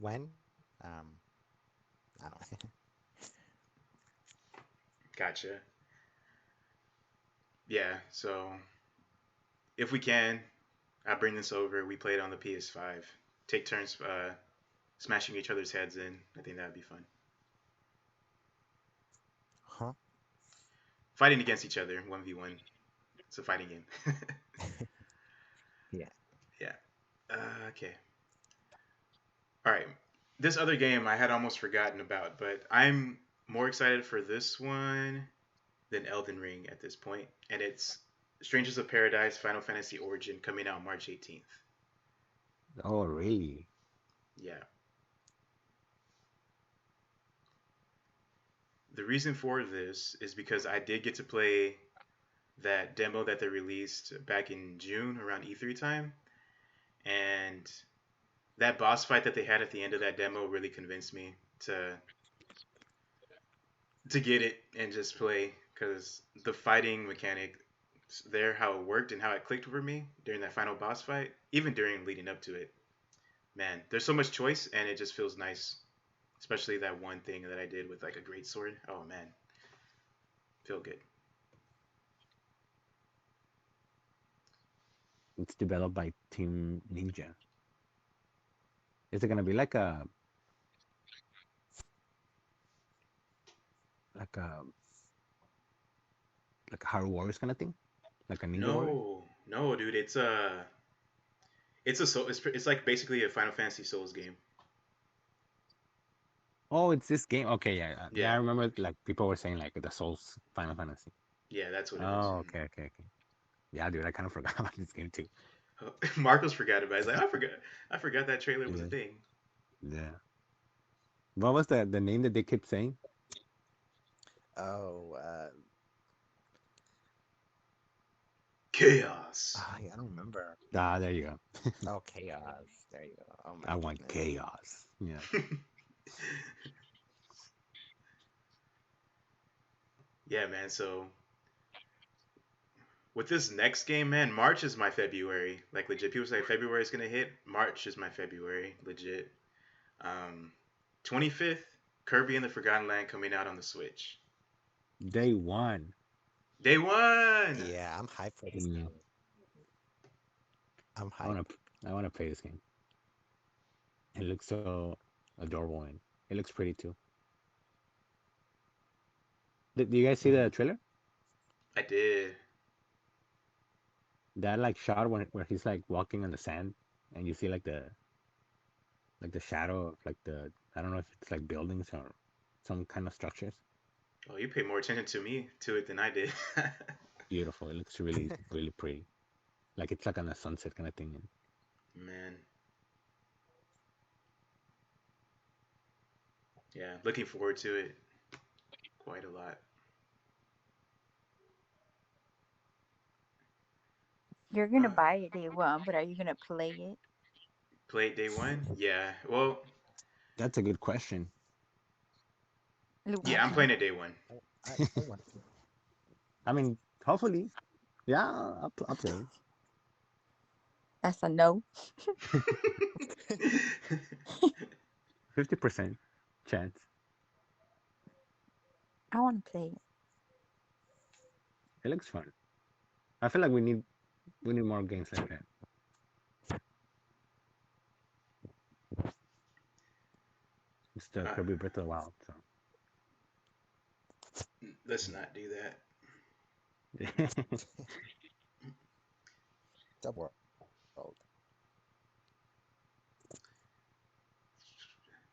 when? Um, I don't. Gotcha. Yeah. So if we can, I bring this over. We play it on the PS5. Take turns smashing each other's heads in. I think that would be fun. Huh? Fighting against each other, 1v1. It's a fighting game. Yeah. Yeah. Okay. All right. This other game I had almost forgotten about, but I'm more excited for this one than Elden Ring at this point, and it's Strangers of Paradise Final Fantasy Origin coming out March 18th. oh, really? Yeah. The reason for this is because I did get to play that demo that they released back in June around E3 time, and that boss fight that they had at the end of that demo really convinced me to get it and just play because the fighting mechanic there, how it worked and how it clicked for me during that final boss fight, even during leading up to it. Man, there's so much choice and it just feels nice, especially that one thing that I did with like a great sword. Oh man, feel good. It's developed by Team Ninja. Is it gonna be like a like a Hard Warriors kind of thing, like a Ninja Warrior? No, dude, it's like basically a Final Fantasy Souls game. Oh, it's this game. Okay, yeah, yeah. Yeah, I remember like people were saying like the Souls Final Fantasy. yeah, that's what it is. Oh, okay, okay, okay. Yeah, dude, I kind of forgot about this game too. Marcos forgot about it. He's like, I forgot that trailer was a Yeah, thing. yeah. What was the name that they kept saying? Oh, Chaos. I don't remember. Ah, there you go. Oh, chaos. There you go. Oh my I want goodness. chaos. Yeah. Yeah, man. So with this next game, man, March is my February. Like legit, people say February is gonna hit. March is my February, legit. 25th, Kirby and the Forgotten Land coming out on the Switch. Day one. Day one. Yeah, I'm hyped for this Mm, game. I'm I hyped. wanna I wanna play this game. It looks so adorable and it looks pretty too. Did you guys see the Mhm. trailer? I did. That like shot when where he's like walking on the sand and you see like the shadow of like the I don't know if it's like buildings or some kind of structures. Oh, you pay more attention to it than I did. Beautiful. It looks really, really pretty. Like it's like on a sunset kind of thing. And Man, yeah, looking forward to it quite a lot. You're Uh, gonna buy it day one, but are you gonna play it? play it day one? Yeah. Well, that's a good question. yeah, I'm Luigi. playing it day one. I want to. I mean, hopefully, yeah, I'll play That's a no. it. 50% chance. I want to play it. It looks fun. I feel like we need more games like that. It's the uh, Kirby Breath of the Wild. So let's not do that. Subworld.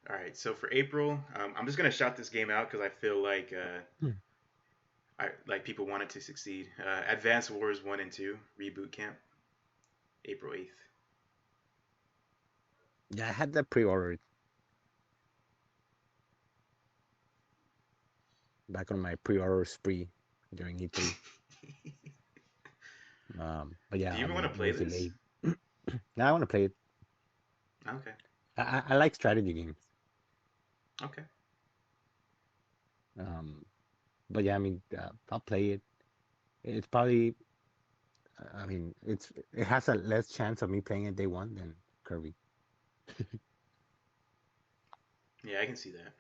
All right. So for April, I'm just gonna shout this game out because I feel like I like people want it to succeed. Advance Wars 1 and 2 Reboot Camp, April 8th. yeah, I had that pre-ordered back on my pre-order spree during E3. But Do yeah, you I even want mean, to it play was this? delayed. Now I want to play it. Okay. I like strategy games. Okay. Um, but yeah, I mean, I'll play it. It's probably, I mean, it has a less chance of me playing it day one than Kirby. Yeah, I can see that.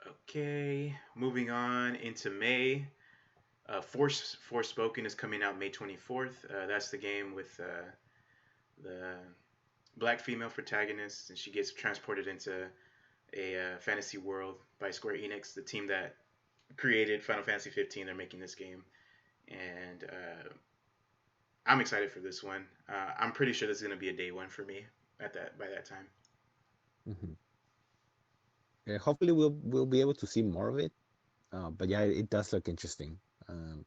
Okay. Moving on into May. Forspoken is coming out May 24th. That's the game with the black female protagonist, and she gets transported into a fantasy world by Square Enix, the team that created Final Fantasy 15. They're making this game, and I'm excited for this one. I'm pretty sure this is going to be a day one for me at that by that time. Hmm. Yeah, hopefully we'll be able to see more of it. But yeah, it does look interesting. Um,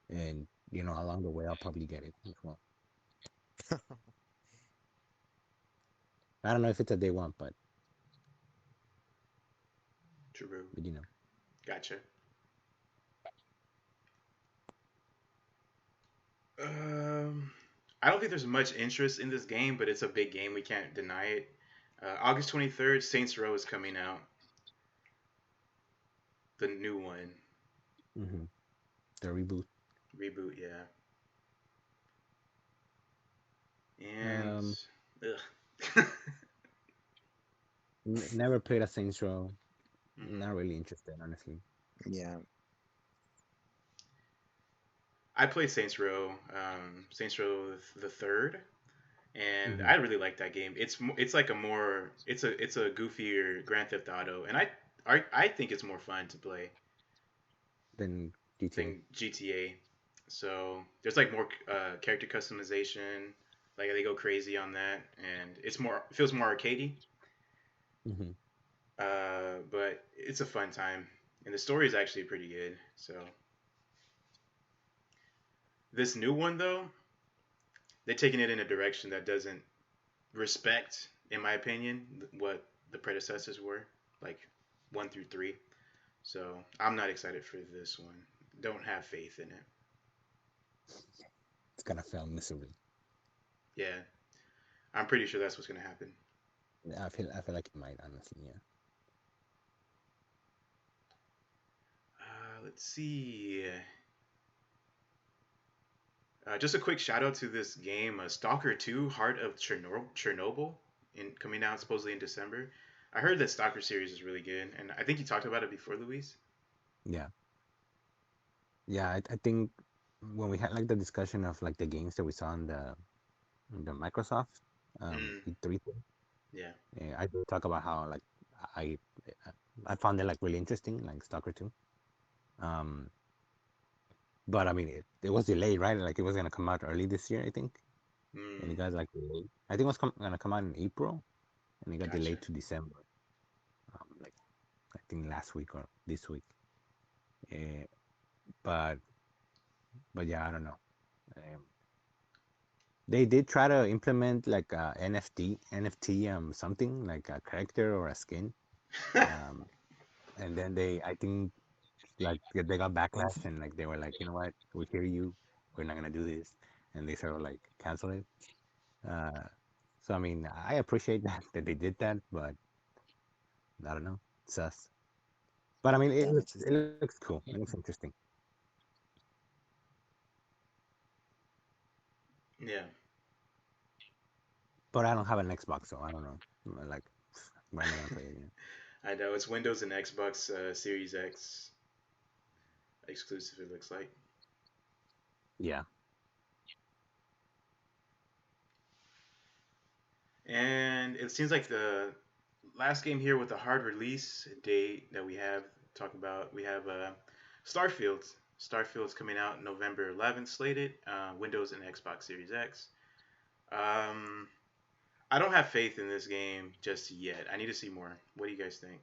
and along the way, I'll probably get it as well. I don't know if it's a day one, True. but. Gotcha. Um, I don't think there's much interest in this game, but it's a big game. We can't deny it. August 23rd, Saints Row is coming out. The new one. Hmm. The reboot. Reboot, yeah. And. Um, Ugh. Never played a Saints Row. Mhm. Not really interested, honestly. Yeah. I played Saints Row the third, and Hmm. I really like that game. It's like a more it's a goofier Grand Theft Auto, and I think it's more fun to play Then GTA. than GTA. So there's like more character customization. Like they go crazy on that, and it feels more arcadey. Hmm. But it's a fun time, and the story is actually pretty good. So this new one though, they're taking it in a direction that doesn't respect, in my opinion, what the predecessors were, like 1 through 3. So I'm not excited for this one. Don't have faith in it. It's gonna fail miserably. Yeah, I'm pretty sure that's what's gonna happen. I feel like it might, honestly. Yeah. Let's see. Just a quick shout out to this game, Stalker 2: Heart of Chernobyl, in coming out supposedly in December. I heard that Stalker series is really good, and I think you talked about it before, Luis. Yeah. Yeah. I think when we had like the discussion of like the games that we saw on the Microsoft Mm, E3 thing, yeah. I did talk about how like I I found it like really interesting, like Stalker 2. Um, but I mean, it was delayed, right? Like it was gonna come out early this year, I think, and it Mm, got like delayed. I think it was gonna come out in April, and it got gotcha. delayed to December. think last week or this week. Uh, but yeah, I don't know. Um, they did try to implement like NFT something like a character or a skin. Um, and then I think like they got backlash and like they were like, you know what, we hear you, we're not gonna do this, and they sort of like cancel it. Uh, so I mean, I appreciate that they did that, but I don't know, sus. But I mean, Damages it done. looks cool. It looks interesting. Yeah, But I don't have an Xbox, so I don't know. Like, where am I gonna play it? I know it's Windows and Xbox Series X exclusive. It looks like, Yeah. and it seems like the last game here with the hard release date that we have talking about. We have Starfield. Starfield's coming out November 11th, slated. Windows and Xbox Series X. Um, I don't have faith in this game just yet. I need to see more. What do you guys think?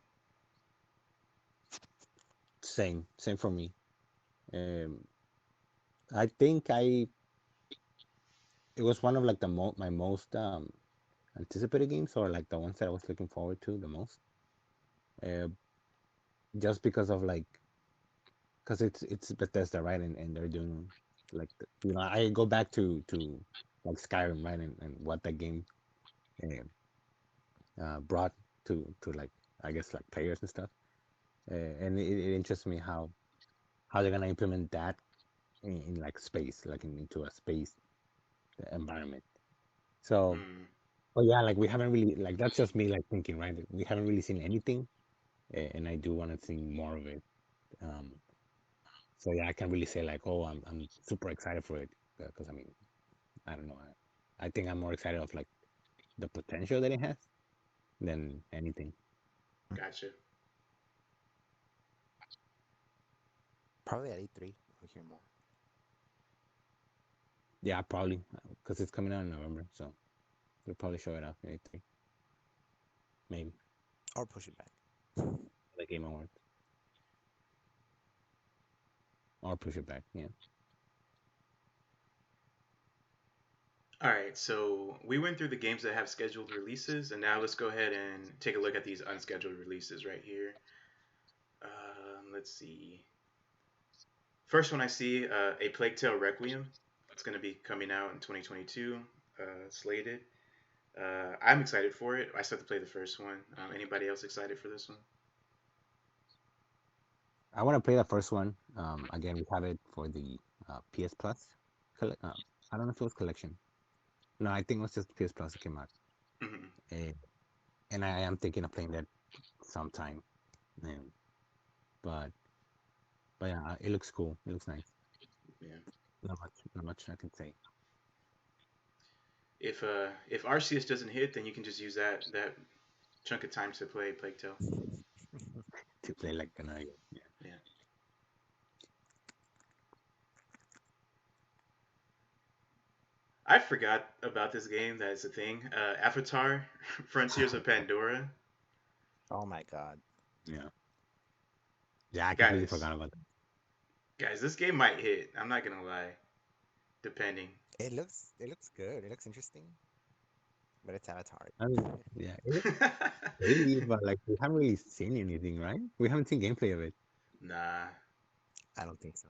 Same for me. Um, I think it was one of like my most anticipated games, or like the ones that I was looking forward to the most. Uh, just because of like, because it's Bethesda, right? And they're doing like I go back to like Skyrim, right? And what that game uh, brought to like, I guess, like players and stuff. And it interests me how they're gonna implement that in like space, like into a space environment. So, Hmm, but yeah, like we haven't really, like that's just me like thinking, right? We haven't really seen anything, and I do want to see more of it. Um, so yeah, I can't really say like, oh, I'm super excited for it, because I mean, I don't know. I think I'm more excited of like the potential that it has than anything. gotcha. Probably at E3 we'll hear more. Yeah, probably because it's coming out in November, so they'll probably show it off in E3, maybe Or push it back. the Game Awards, or push it back. Yeah. All right, so we went through the games that have scheduled releases, and now let's go ahead and take a look at these unscheduled releases right here. Let's see. First one I see, A Plague Tale Requiem. It's going to be coming out in 2022, slated. I'm excited for it. I still have to play the first one. Anybody else excited for this one? I want to play the first one. Again, we have it for the PS Plus. I don't know if it was collection. No, I think it was just PS Plus that came out. Hmm. Eh, and I am thinking of playing that sometime. Um, but yeah, it looks cool. It looks nice. Yeah. Not much I can say If Arceus doesn't hit, then you can just use that chunk of time to play Plague Tale. to play like another game. Yeah. Yeah. I forgot about this game. That is a thing. Avatar: Frontiers of Pandora. Oh my god. Yeah. Yeah, I completely Guys, forgot about that. guys, this game might hit. I'm not gonna lie. Depending. It looks good. It looks interesting, but it's Avatar. I mean, yeah, it looks pretty, but like we haven't really seen anything, right? We haven't seen gameplay of it. Nah, I don't think so.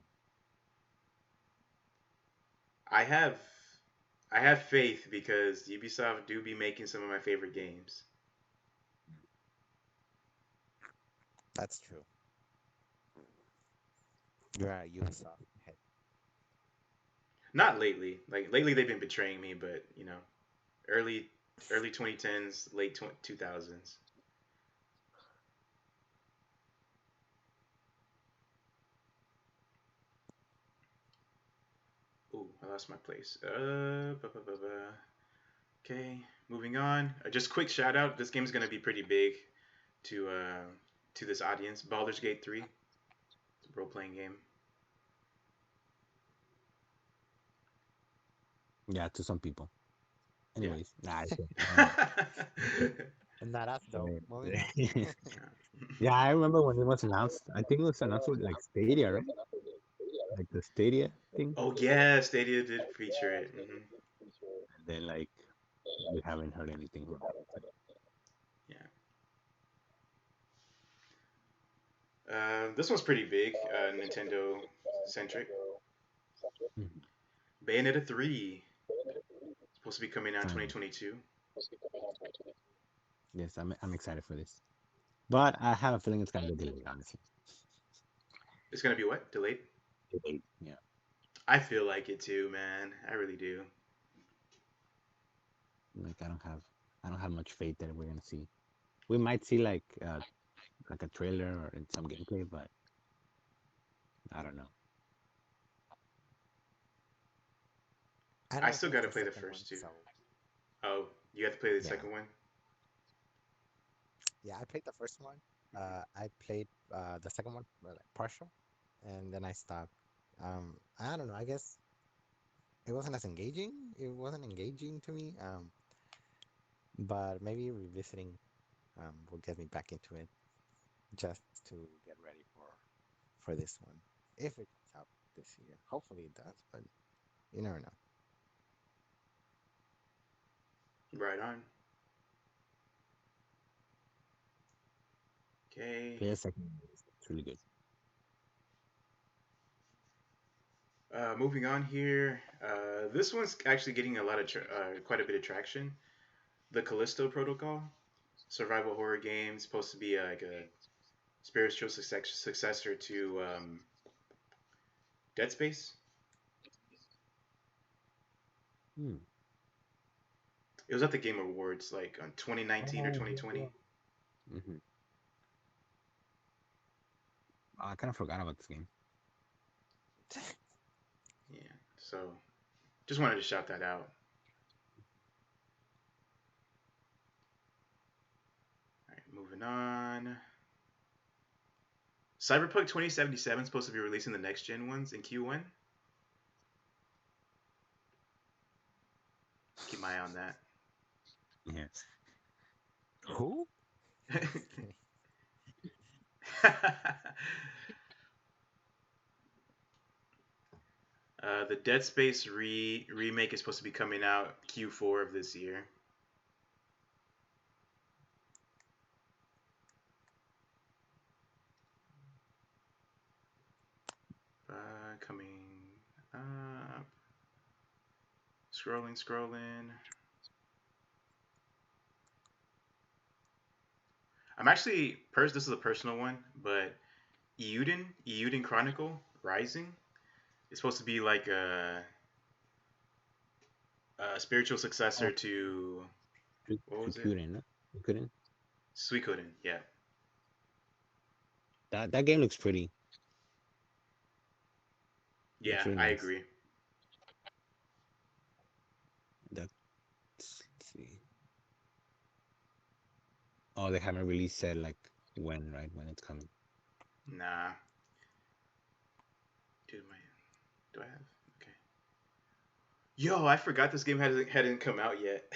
I have I have faith because Ubisoft do be making some of my favorite games. That's true. You're a Ubisoft head. Not lately. Like lately they've been betraying me, but early early 2010s, late 2000s. Ooh, I lost my place. Okay, moving on. Just quick shout out. This game is gonna be pretty big to uh, to this audience. Baldur's Gate 3. It's a role playing game. Yeah, to some people. Yeah. Anyways, nah, And not us though. Moving on. yeah. Yeah, I remember when it was announced. I think it was announced with like Stadia, right? Like the Stadia thing. Oh yeah, Stadia did feature it. And then like we haven't heard anything from it. So, Yeah. This one's pretty big, Nintendo centric. mhm. Bayonetta 3 supposed to be coming out in Finally, 2022. yes, I'm excited for this, but I have a feeling it's gonna get delayed. Honestly, It's gonna be what? Delayed? delayed. Yeah, I feel like it too, man. I really do. like I don't have much faith that we're gonna see. We might see like a trailer or in some gameplay, but I don't know. I I never still played gotta the play the second one, first two. so Oh, you have to play the yeah, second one? yeah. I played the first one. I played the second one, like partial, and then I stopped. I don't know. I guess it wasn't as engaging. It wasn't engaging to me. But maybe revisiting will get me back into it just to get ready for this one if it comes out this year. Hopefully it does, but you never know. Right on. Okay. Play the second one. It's really good. Moving on here. This one's actually getting a lot of quite a bit of traction. The Callisto Protocol, survival horror game, supposed to be like a spiritual successor to Dead Space. Hmm. It was at the Game Awards like on 2019 or Oh, yeah, 2020. yeah. Hmm. I kind of forgot about this game. Yeah. So just wanted to shout that out. All right, moving on. Cyberpunk 2077 is supposed to be releasing the next gen ones in Q1. Keep my eye on Yeah. Who? that. Just kidding. The Dead Space remake is supposed to be coming out Q4 of this year. Coming up. Scrolling, scrolling. I'm actually this is a personal one, but Euden Chronicle Rising is supposed to be like a spiritual Oh, successor to what was it? Suikoden, no? Suikoden. Suikoden. Yeah, That game looks pretty. Looks yeah, really I nice. agree. That's let's see. Oh, they haven't really said like when, right? When it's coming. Nah, dude, my do I have? Okay. Yo, I forgot this game hadn't come out yet.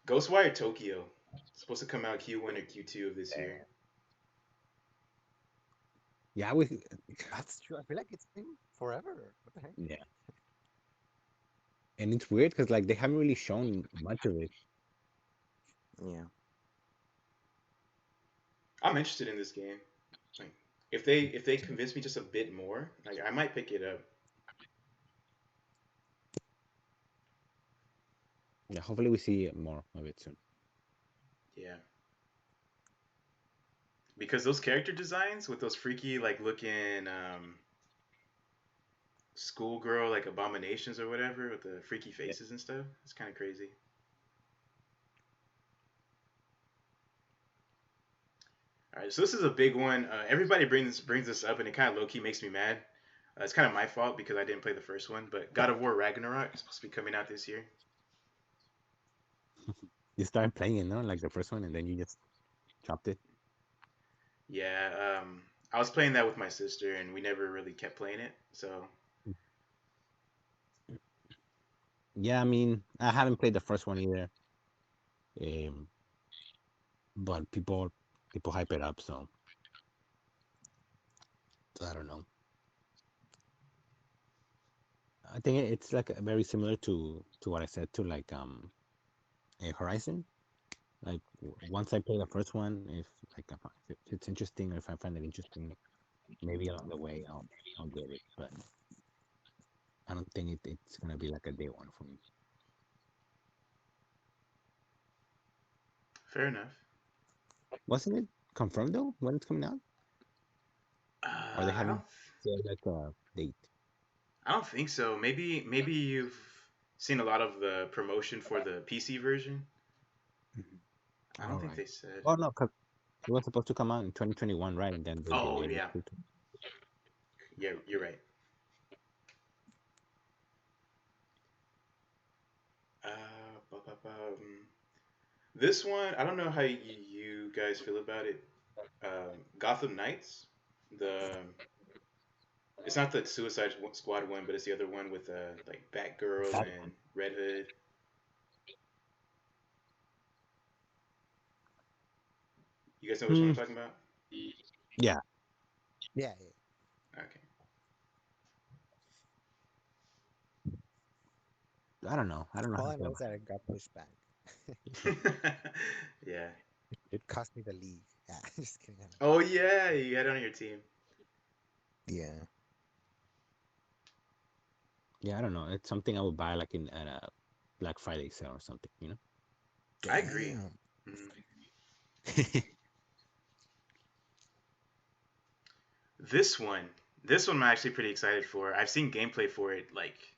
Ghostwire Tokyo. It's supposed to come out Q1 or Q2 of this year. Yeah, we. That's true. I feel like it's been forever. What the heck? Yeah, and it's weird because like they haven't really shown much of it. Yeah. I'm interested in this game. Like, if they convince me just a bit more, like I might pick it up. Yeah, hopefully we see more of it soon. Yeah, because those character designs with those freaky like looking schoolgirl like abominations or whatever with the freaky Yeah. faces and stuff, it's kind of crazy. All right, so this is a big one. Everybody brings this up, and it kind of low key makes me mad. It's kind of my fault because I didn't play the first one, but God of War Ragnarok is supposed to be coming out this year. You started playing it, no? Like the first one, and then you just dropped it. Yeah, I was playing that with my sister, and we never really kept playing it. So Yeah, I mean, I haven't played the first one either. Um, but people People hype it up, so I don't know. I think it's like very similar to what I said to like a Horizon. Like once I play the first one, if it's interesting or if I find it interesting, maybe along the way I'll get it. But I don't think it's gonna be like a day one for me. Fair enough. Wasn't it confirmed though when it's coming out, or they I don't. haven't said like a date? I don't think so. Maybe you've seen a lot of the promotion for the PC version. Mhm. I don't All think right. they said. Oh no, 'cause it was supposed to come out in 2021, right? And then they Oh delayed it. yeah, yeah, you're right. This one, I don't know how you guys feel about it. Gotham Knights. The It's not the Suicide Squad one, but it's the other one with like Batgirl Batman. and Red Hood. You guys know which one Hmm. I'm talking about? Yeah, Yeah, yeah. Okay. I don't know. I don't know All how I to know feel is about that it got pushed back. Yeah. It cost me the league. Yeah, just kidding. Oh yeah, you had it on your team. Yeah. it. Yeah, I don't know. It's something I would buy like in at a Black Friday sale or something, you know? I agree. Damn. Mhm. This one, this one I'm actually pretty excited for. I've seen gameplay for it. Like,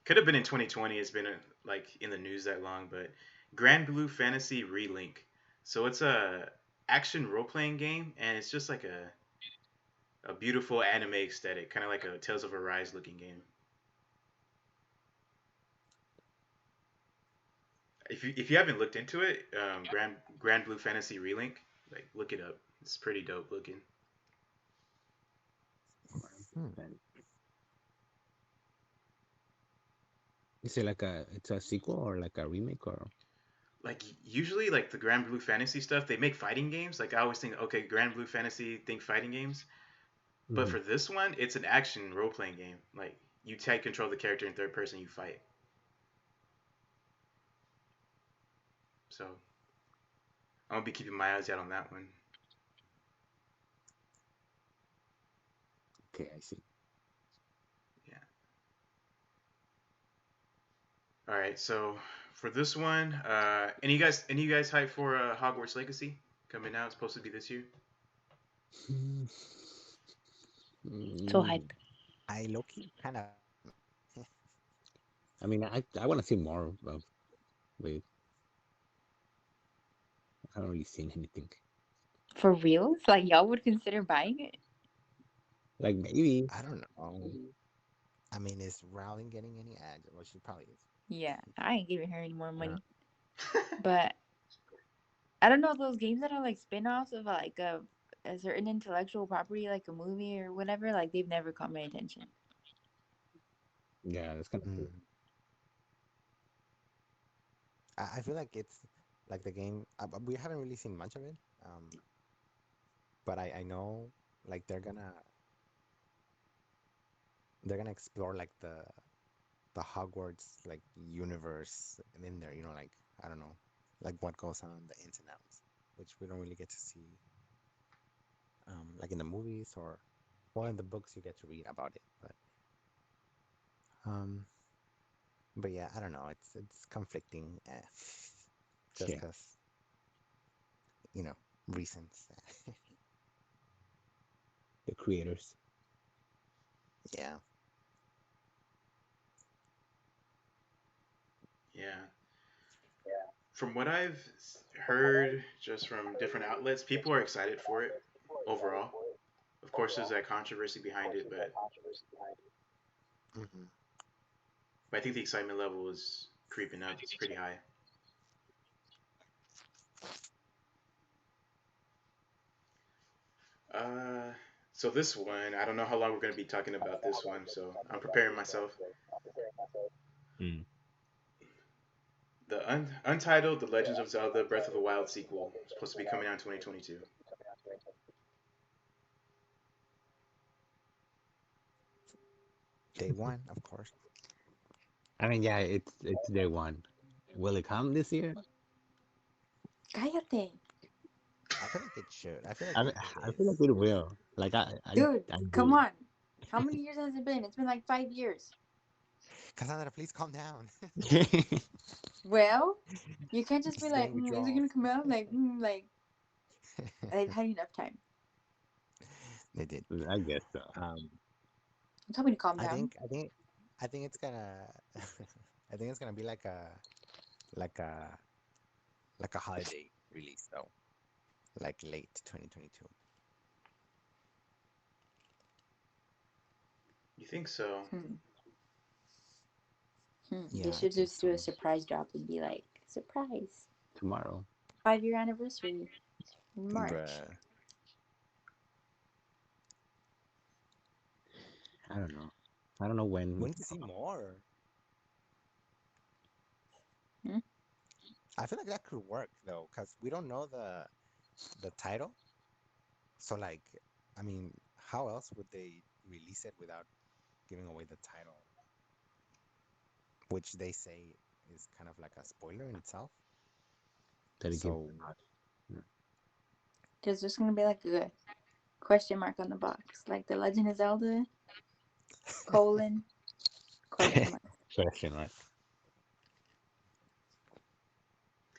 could have been in 2020. It's been like in the news that long, but Grand Blue Fantasy Relink. So it's a action role playing game, and it's just like a beautiful anime aesthetic, kind of like a Tales of Arise looking game. If you haven't looked into it, Grand Blue Fantasy Relink, like look it up. It's pretty dope looking. Hmm. And is it like it's a sequel or like a remake or? Like usually, like the Grand Blue Fantasy stuff, they make fighting games. Like I always think, okay, Grand Blue Fantasy, think fighting games. But Hmm. for this one, it's an action role playing game. Like you take control of the character in third person, you fight. So I'm gonna be keeping my eyes out on that one. Okay, I see. Yeah. All right. So for this one, any of you guys hype for Hogwarts Legacy coming out? It's supposed to be this year. Hmm. So Mm, hype. I low-key kind of. I mean, I want to see more of. Wait, I haven't really seen anything. For reals? Like y'all would consider buying it? Like maybe. I don't know. I mean, is Rowling getting any ads? Well, she probably is. Yeah, I ain't giving her any more Uh, money. But I don't know those games that are like spin-offs of like a certain intellectual property, like a movie or whatever. Like they've never caught my attention. yeah, that's kind of cool. Mm. I feel like it's like the game. We haven't really seen much of it. But I know like they're gonna explore like the Hogwarts like universe in there. You know, like I don't know, like what goes on, the ins and outs, which we don't really get to see like in the movies or well in the books you get to read about it. Um but yeah, I don't know. It's conflicting, just Yeah, because you know reasons. the creators. Yeah. Yeah. From what I've heard, just from different outlets, people are excited for it overall. Of course, there's that controversy behind it, Hmm. but I think the excitement level is creeping up. It's pretty high. Uh, so this one, I don't know how long we're going to be talking about this one, so I'm preparing myself. Mm. The Untitled The Legends of Zelda Breath of the Wild sequel is supposed to be coming out in 2022. Day one, of course. I mean, yeah, it's day one. Will it come this year? Cállate. I feel like it should. I feel like I mean, it I feel like is. it will. Like Dude, I come do. on. How many years has it been? It's been like 5 years. Cassandra, please calm down. Well, you can't just This be is like, getting is it withdrawals. gonna come out? Like I've had enough time. They did. I guess so. You told me to calm I down. think. I think. I think it's gonna. I think it's gonna be like a like a holiday release though, like late 2022. You think so? Hmm. They Yeah, I should think just so. do a surprise drop and be like, surprise. Tomorrow. 5 year anniversary in March. Bruh. I don't know. I don't know when. We need to see more. Hmm? I feel like that could work though, because we don't know the title. So like, I mean, how else would they release it without giving away the title, which they say is kind of like a spoiler in itself. That it gives. So, There's just gonna be like a question mark on the box. Like the Legend of Zelda, colon, question mark. Question, right?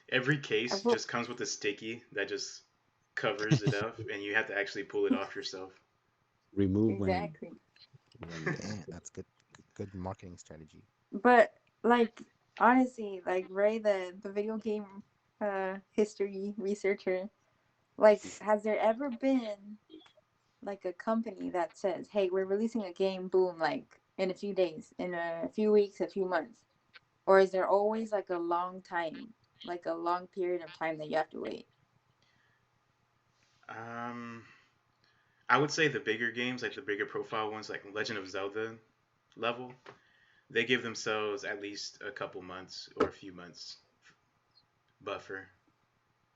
Every I case will, just comes with a sticky that just covers it up, and you have to actually pull it off yourself. Remove exactly. when damn, that's good marketing strategy. But like honestly, like Ray, the video game history researcher, like has there ever been like a company that says, "Hey, we're releasing a game, boom, like in a few days, in a few weeks, a few months," or is there always like a long time, like a long period of time that you have to wait? um, I would say the bigger games, like the bigger profile ones, like Legend of Zelda level, they give themselves at least a couple months or a few months buffer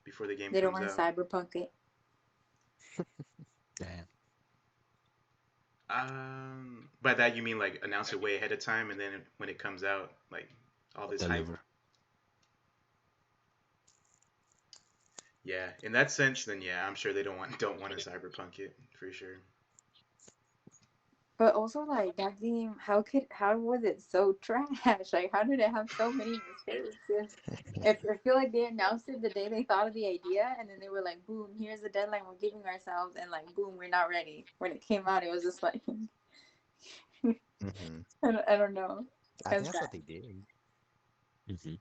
before the game They don't comes want to out. cyberpunk it. damn By that you mean like announce it way ahead of time, and then when it comes out, like all this hype. deliver. Yeah, in that sense, then yeah, I'm sure they don't want to cyberpunk it for sure. But also, like that game, how was it so trash? Like, how did it have so many mistakes? If I feel like they announced it the day they thought of the idea, and then they were like, "Boom, here's the deadline we're giving ourselves," and like, "Boom, we're not ready." When it came out, it was just like, Hmm. I don't know. I It think was that's bad. what they did. Hmm.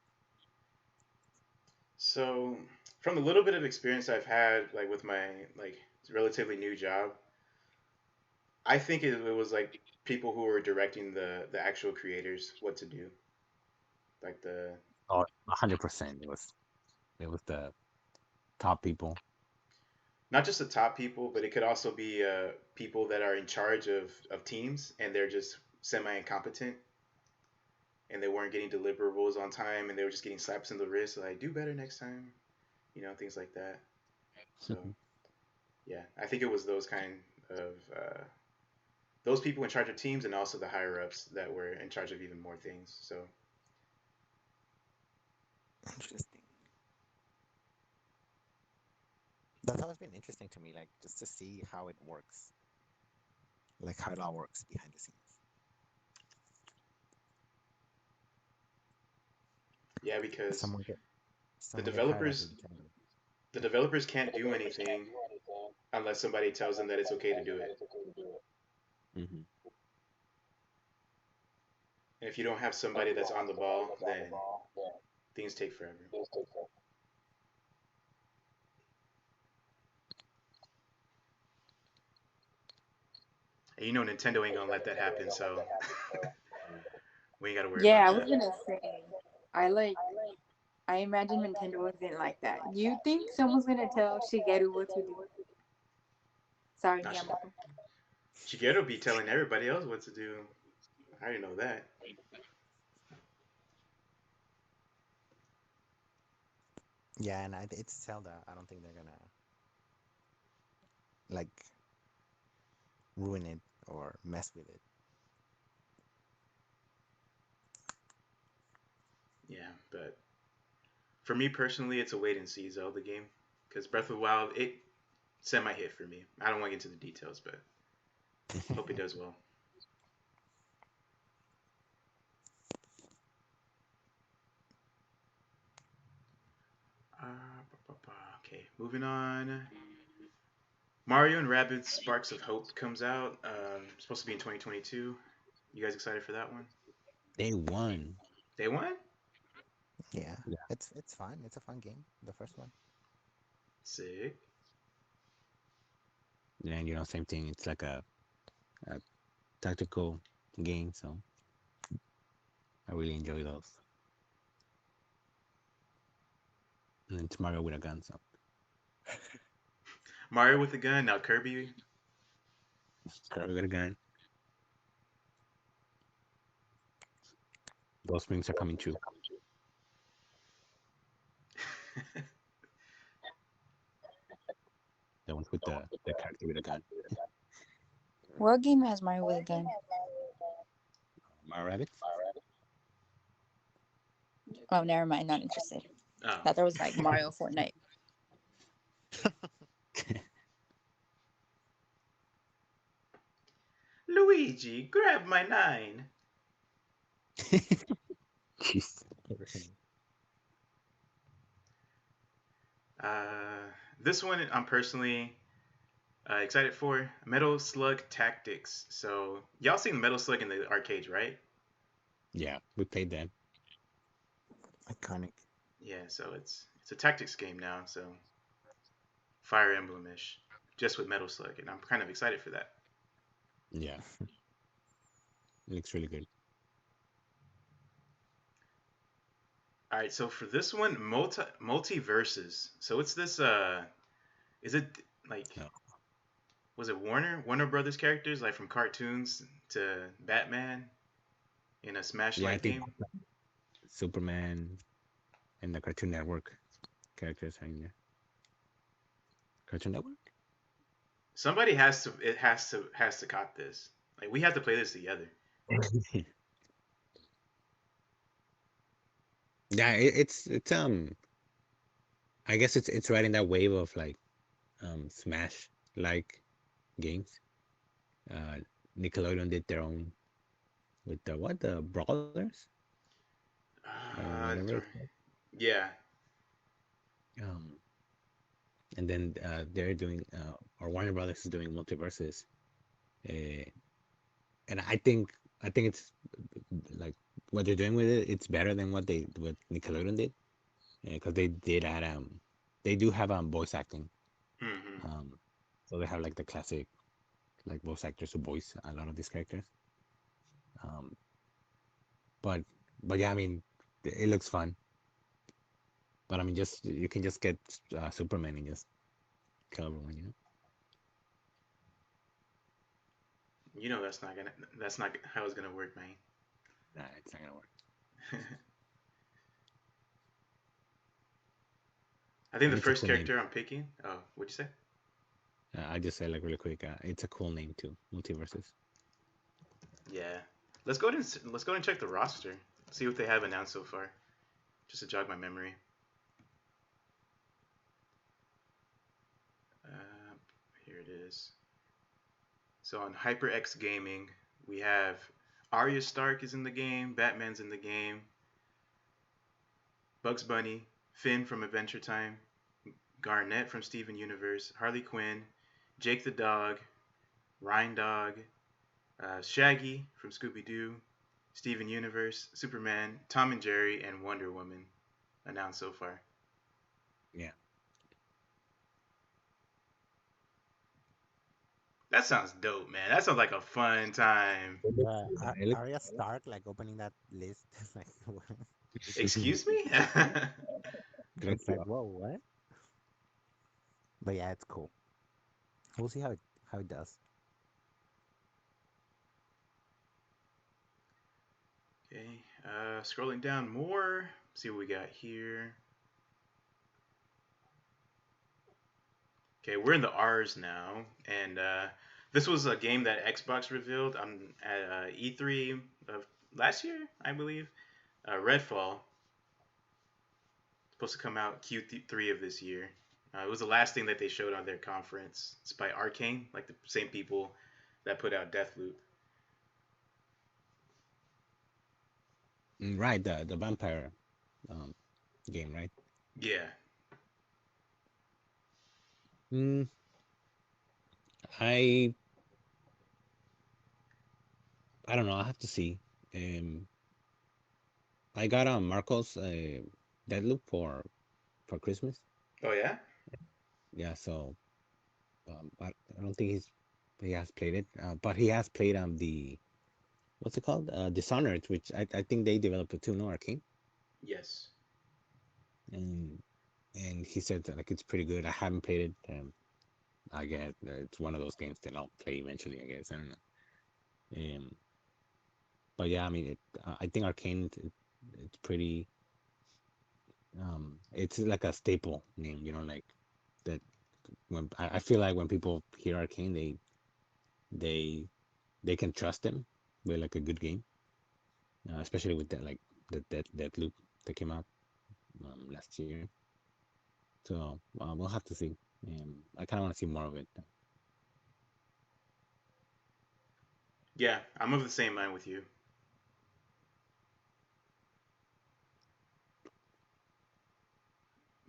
So, from the little bit of experience I've had, like with my like relatively new job, I think it was like people who were directing the actual creators what to do, like the Oh, 100%. It was the top people not just the top people, but it could also be people that are in charge of teams and they're just semi incompetent and they weren't getting deliverables on time and they were just getting slaps in the wrist like do better next time, things like that. So yeah, I think it was those kind of those people in charge of teams and also the higher ups that were in charge of even more things. So Interesting. That's always been interesting to me, like just to see how it works, like how it all works behind the scenes. yeah, because Someone get the someone get hired at developers Nintendo. the developers can't do anything unless somebody tells them that it's okay to do it. hmm And if you don't have somebody that's on the ball, then things take forever. And Nintendo ain't gonna let that happen, so we ain't gotta worry Yeah, about I was that. gonna say, I like, I imagine Nintendo wasn't like that. You think someone's gonna tell Shigeru what to do? Sorry, Now, Miyamoto. Shigeru be telling everybody else what to do. I already know that. Yeah, and it's Zelda. I don't think they're gonna like ruin it or mess with it. Yeah, but for me personally, it's a wait and see Zelda game because Breath of the Wild it semi hit for me. I don't want to get into the details, but hope it does well. Okay, moving on. Mario and Rabbids Sparks of Hope comes out. Supposed to be in 2022. You guys excited for that one? Day one. Day one? Yeah, Yeah. it's fun. It's a fun game. The first one. Sick. And same thing. It's like a tactical game, so I really enjoy those. And then tomorrow with a gun, so Mario with a gun. Now Kirby. Kirby with a gun. Those things are coming true. The ones with the character with a gun. What game has Mario with a gun? Mario Rabbits. Oh, never mind. Not interested. Oh. Thought there was like Mario Fortnite. Luigi, grab my 9. Jeez. Uh, this one I'm personally excited for. Metal Slug Tactics. So y'all seen Metal Slug in the arcades, right? Yeah, we played that. Iconic. Yeah. So it's a tactics game now. So Fire Emblem-ish, just with Metal Slug, and I'm kind of excited for that. Yeah, it looks really good. All right. So for this one, multiverses. So it's this. Is it like No. was it Warner Brothers characters like from cartoons to Batman in a Smash Yeah, I like think game? Superman and the Cartoon Network characters are in there. Cartoon Network? Somebody has to cop this. Like we have to play this together. Yeah, it's I guess it's right in that wave of like Smash like games. Uh Nickelodeon did their own with the Brawlers or Uh, whatever th- it's called. yeah. Um and then they're doing or Warner Brothers is doing multiverses. Uh, and I think it's like what they're doing with it. It's better than what Nickelodeon did because they do have voice acting. Hmm. Um, so they have like the classic like voice actors who voice a lot of these characters. Um, but but yeah, I mean, it looks fun. But I mean, just you can just get Superman and just kill everyone. You know that's not how it's gonna work, man. Nah, it's not gonna work. I think And the it's a first cool name. character I'm picking. Oh, what'd you say? I just say like really quick. It's a cool name too. Multiverses. Yeah. Let's go and check the roster. See what they have announced so far, just to jog my memory. Uh, Here it is. So on HyperX Gaming, we have Arya Stark is in the game, Batman's in the game, Bugs Bunny, Finn from Adventure Time, Garnet from Steven Universe, Harley Quinn, Jake the Dog, Ryan Dog, Shaggy from Scooby Doo, Steven Universe, Superman, Tom and Jerry, and Wonder Woman announced so far. Yeah. That sounds dope, man. That sounds like a fun time. Yeah, It looks Arya Stark like opening that list. Like, what? Excuse me? It's like, whoa, what? But yeah, it's cool. We'll see how it does. Okay, scrolling down more. See what we got here. Okay, we're in the R's now, and this was a game that Xbox revealed at E3 of last year, I believe. Redfall. Supposed to come out Q3 of this year. It was the last thing that they showed on their conference. It's by Arcane, like the same people that put out Deathloop. Right, the vampire um, game, right? Yeah. Mm, I I don't know. I have to see. Um, I got Marcos Deadloop for Christmas. Oh yeah. Yeah, so I don't think he has played it, but he has played the what's it called? Dishonored, which I think they developed it too, no Arcane, Yes. and he said that, like it's pretty good. I haven't played it. I guess it's one of those games that I'll play eventually. I guess I don't know. But yeah, I mean, I think Arcane it's pretty. It's like a staple name, like that. When I feel like when people hear Arcane, they they can trust them with like a good game, especially with that like that loop that came out last year. So we'll have to see. I kind of want to see more of it. Yeah, I'm of the same mind with you.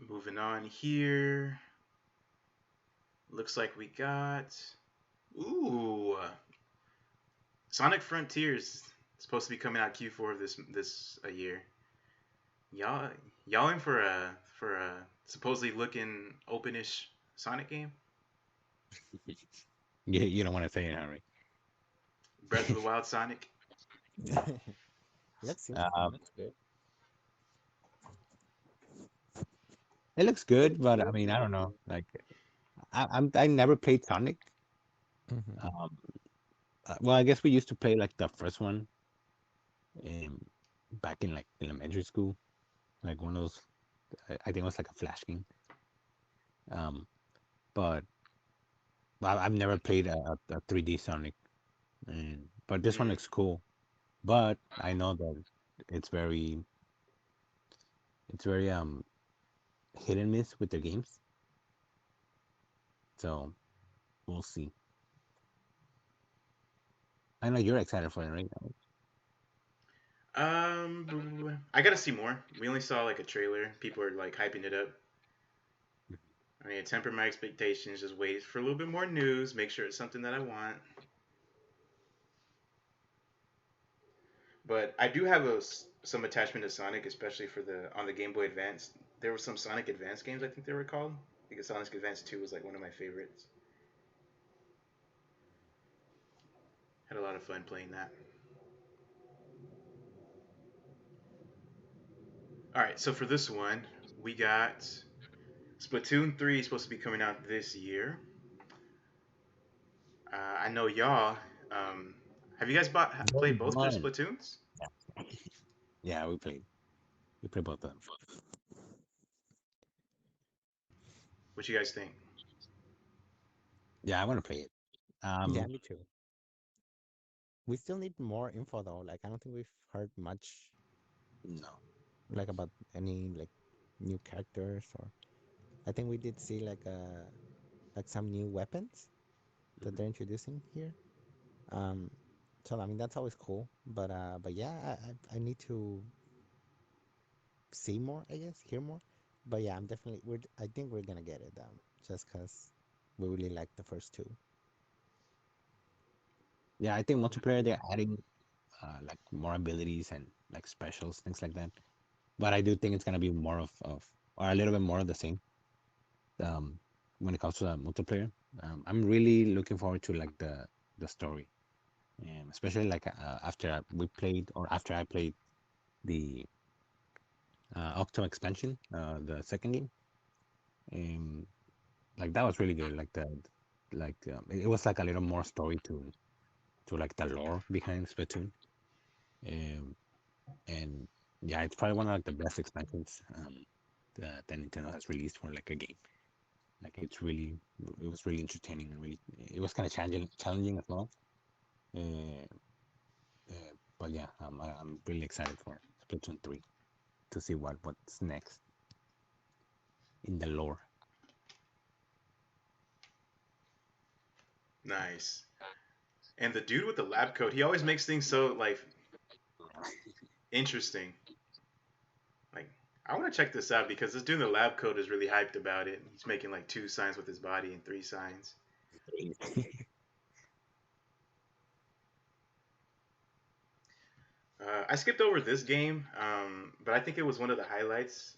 Moving on here. Looks like we got. Ooh, Sonic Frontiers. Supposed to be coming out Q4 of this a year. Y'all y'all in for a supposedly looking openish Sonic game? You don't want to say it, Harry. Breath of the Wild Sonic. Looks interesting. Um, Looks good. it looks good, but I mean, I don't know. Like, I never played Sonic. Hmm. Um, well, I guess we used to play like the first one um, back in like elementary school, like one of those. I think it was like a flash game. Um, but I've never played a 3D Sonic, but this one Mm, looks cool. But I know that it's very it's very hit and miss with the games. So we'll see. I know you're excited for it, right? I gotta see more. We only saw like a trailer. People are like hyping it up. I need to temper my expectations. Just wait for a little bit more news. Make sure it's something that I want. But I do have some attachment to Sonic, especially for the on the Game Boy Advance. There were some Sonic Advance games, I think they were called. Because Sonic Advance 2 was like one of my favorites. Had a lot of fun playing that. All right, so for this one, we got Splatoon 3 is supposed to be coming out this year. I know y'all. Um, have you guys Day played both one. Splatoons? Yeah, we played both of them. What you guys think? Yeah, I want to play it. Yeah, Um, me too. We still need more info though. Like I don't think we've heard much no. like about any like new characters or I think we did see like some new weapons that Mhm. they're introducing here. Um, so I mean that's always cool. But yeah, I need to see more. I guess hear more. But yeah, I'm definitely I think we're gonna get it just because we really like the first two. Yeah, I think multiplayer they're adding like more abilities and like specials, things like that. But I do think it's gonna be more of or a little bit more of the same. Um, when it comes to the multiplayer, I'm really looking forward to like the story, especially like we played or after I played the Octo expansion, the second game. Um, like that was really good. Like it was like a little more story to like the lore behind Splatoon. Um, and yeah, it's probably one of like the best expansions that Nintendo has released for like a game. Like it was really entertaining and really, it was kind of challenging as well. Uh, but yeah, I'm really excited for Splatoon 3 to see what's next. in the lore. Nice. And the dude with the lab coat, he always makes things so like interesting. Like I want to check this out because this dude in the lab coat is really hyped about it. He's making like 2 signs with his body and 3 signs. I skipped over this game, but I think it was one of the highlights.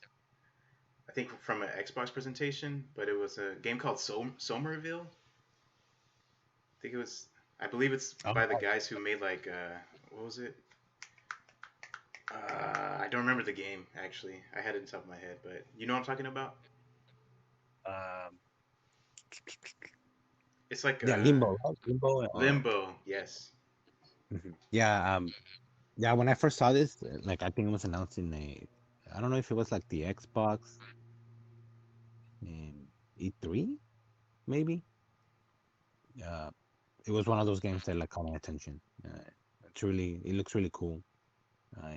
I think from an Xbox presentation, but it was a game called Somerville. I think it was. I believe it's Oh, by the guys who made like what was it? I don't remember the game actually. I had it on top of my head, but you know what I'm talking about. um, It's like yeah, Limbo, right? Limbo, or Limbo. Yes. Mhm. Yeah, yeah. When I first saw this, like I think it was announced in a, I don't know if it was like the Xbox in E3, maybe. Uh, it was one of those games that like caught my attention. It looks really cool.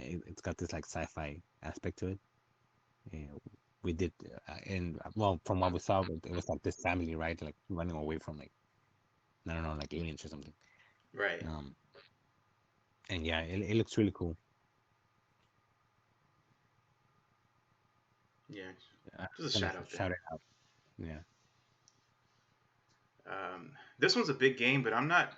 It's got this like sci-fi aspect to it. Uh, we did, and well, from what we saw, it was like this family, right? Like running away from like, I don't know, like aliens or something. Right. Um, and yeah, it looks really cool. Yeah. I'm Just a gonna shout out there. shout it out. Yeah. This one's a big game, but I'm not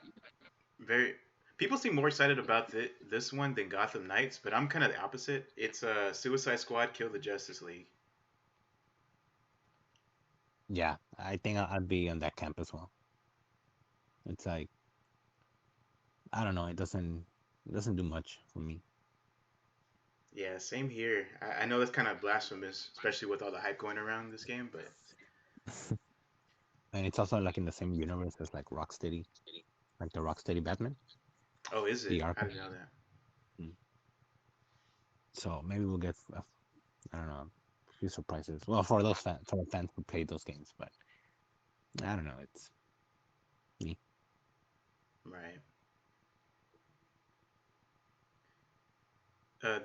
very. People seem more excited about this one than Gotham Knights, but I'm kind of the opposite. It's Suicide Squad Kill the Justice League. Yeah, I think I'd be on that camp as well. It's like, I don't know, it doesn't do much for me. Yeah, same here. I know that's kind of blasphemous, especially with all the hype going around this game, but And it's also like in the same universe as like Rocksteady, like the Rocksteady Batman, oh, is the it? I Arkham. didn't know that. Mm. So maybe we'll get I don't know, a few surprises. Well, for the fans who played those games, but I don't know, it's me. Right.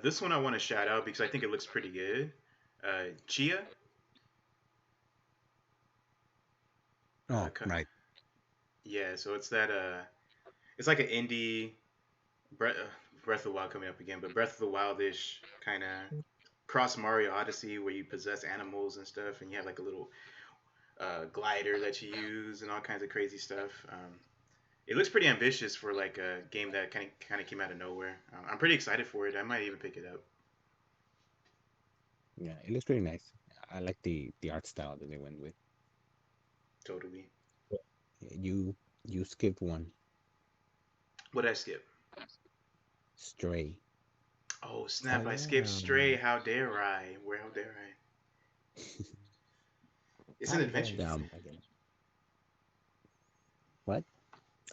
This one I want to shout out because I think it looks pretty good. Chia. Oh, right. Yeah, so it's that. It's like an indie Breath of the Wild coming up again, but Breath of the Wildish kind of cross Mario Odyssey where you possess animals and stuff, and you have like a little glider that you use and all kinds of crazy stuff. It looks pretty ambitious for like a game that kind of came out of nowhere. I'm pretty excited for it. I might even pick it up. Yeah, it looks really nice. I like the art style that they went with. Totally. You skipped one, What did I skip? Stray. Oh Oh snap! I skipped yeah, Stray. How dare I? Where? How dare I? It's an I'm very adventure interested game. Um, in that game. what?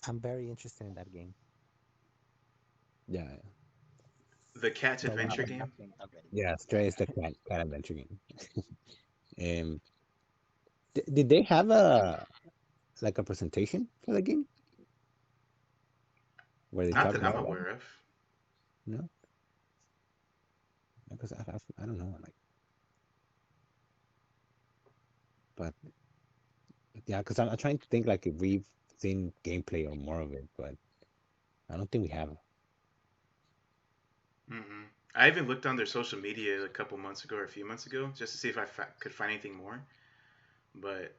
I'm very interested in that game. Yeah, The cat's But we adventure know game. nothing already. yeah. Stray is the cat adventure game. Um, did they have a like a presentation for the game where they Not talk that I'm more about it? aware of. No, because I don't know, like, but yeah, because I'm trying to think like if we've seen gameplay or more of it, but I don't think we have. I even looked on their social media a couple months ago or a few months ago just to see if I could find anything more. But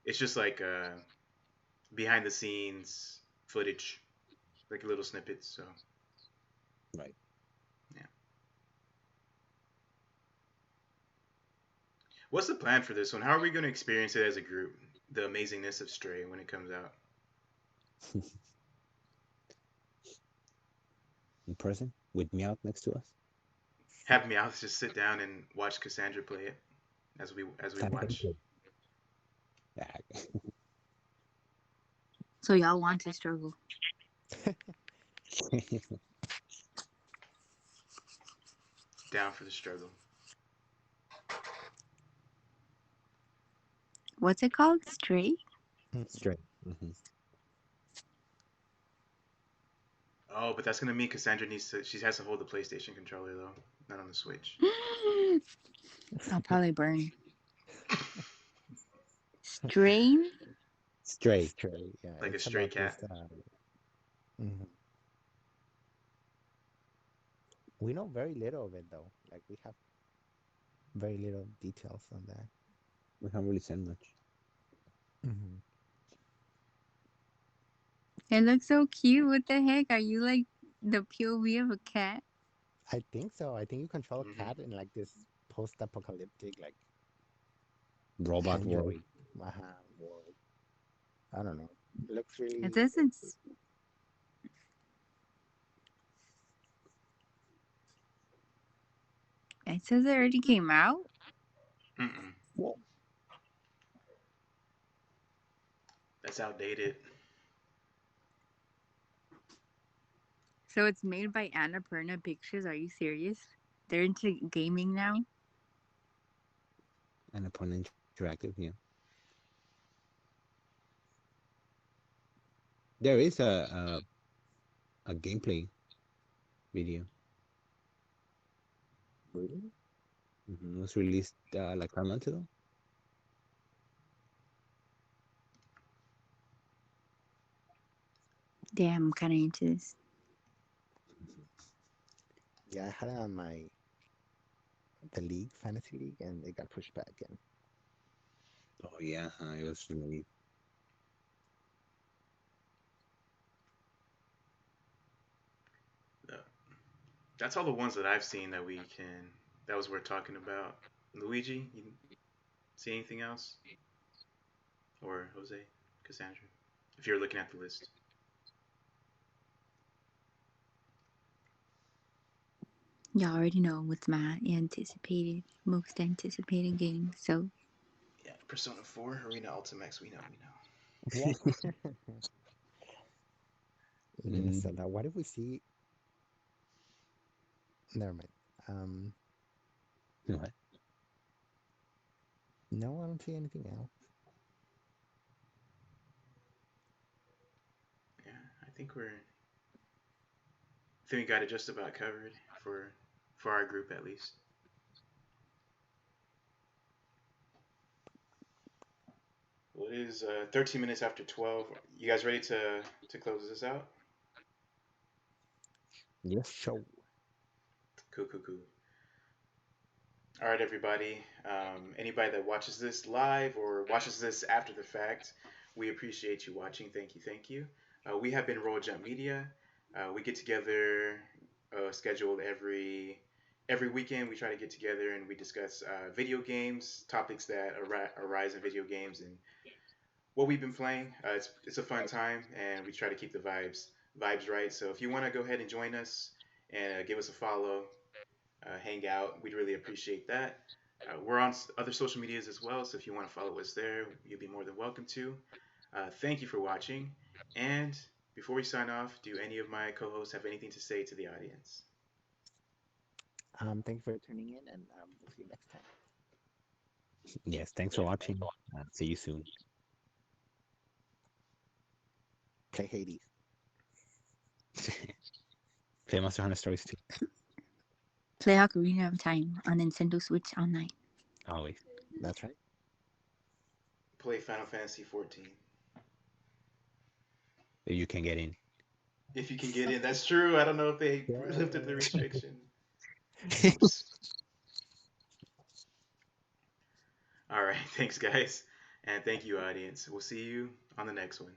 it's just like behind the scenes footage, like little snippets. So Right. yeah. What's the plan for this one? How are we going to experience it as a group? The amazingness of Stray when it comes out. In person with Meowth next to us. Have me out just sit down and watch Cassandra play it as we Kind of watch. gameplay. Yeah. So y'all want to struggle. Down for the struggle. What's it called? Stray? Straight. Hmm. Oh, but that's gonna mean Cassandra needs to. She has to hold the PlayStation controller though, not on the Switch. I'll probably burn. Strain? Stray, Stray. Yeah, Like a it's stray about this. cat. Mhm. We know very little of it though. Like we have very little details on that. We haven't really said much. Hmm. It looks so cute. What the heck? Are you like the POV of a cat? I think so. I think you control a Hmm. cat in like this post-apocalyptic like Robot world. Android world. I don't know. It looks It really. says it's. It says it already came out. Mm-mm. Well, That's outdated. So it's made by Annapurna Pictures. Are you serious? They're into gaming now. And upon interactive, yeah. There is a gameplay video. really? It was released like 5 months ago. Damn, I'm kind of into this. Yeah, I had it on my the league, fantasy league, and it got pushed back. And Oh yeah, it was really. No. That's all the ones that I've seen that we can. That was worth talking about. Luigi, you see anything else? Or Jose, Cassandra? If you're looking at the list. Y'all already know what's my most anticipated game. So Yeah, Persona 4, Arena Ultimax, we know, we know. what? Mm, So now, what if we see? Never mind. Um, what? no, I don't see anything else. Yeah, I think we got it just about covered for our group at least. Well, it is 13 minutes after 12. You guys ready to close this out? Yes, show. Cool, cool, cool. All right, everybody. Anybody that watches this live or watches this after the fact, we appreciate you watching. Thank you, thank you. We have been Roll Jump Media. We get together, scheduled every weekend. We try to get together and we discuss video games, topics that arise in video games, and what we've been playing. It's a fun time, and we try to keep the vibes right. So if you want to go ahead and join us and give us a follow, hang out. We'd really appreciate that. We're on other social medias as well, so if you want to follow us there, you'll be more than welcome to. Thank you for watching. And before we sign off, do any of my co hosts have anything to say to the audience? Thank you for tuning in, and we'll see you next time. Yes, thanks for watching. See you soon. Play Hades. Play Monster Hunter Stories too. play Ocarina of Time on Nintendo Switch Online. Always. That's right. Play Final Fantasy 14. If you can get in. If you can get in, that's true. I don't know if they lifted the Yeah. restriction. Oops. All right. Thanks, guys. And thank you, audience. We'll see you on the next one.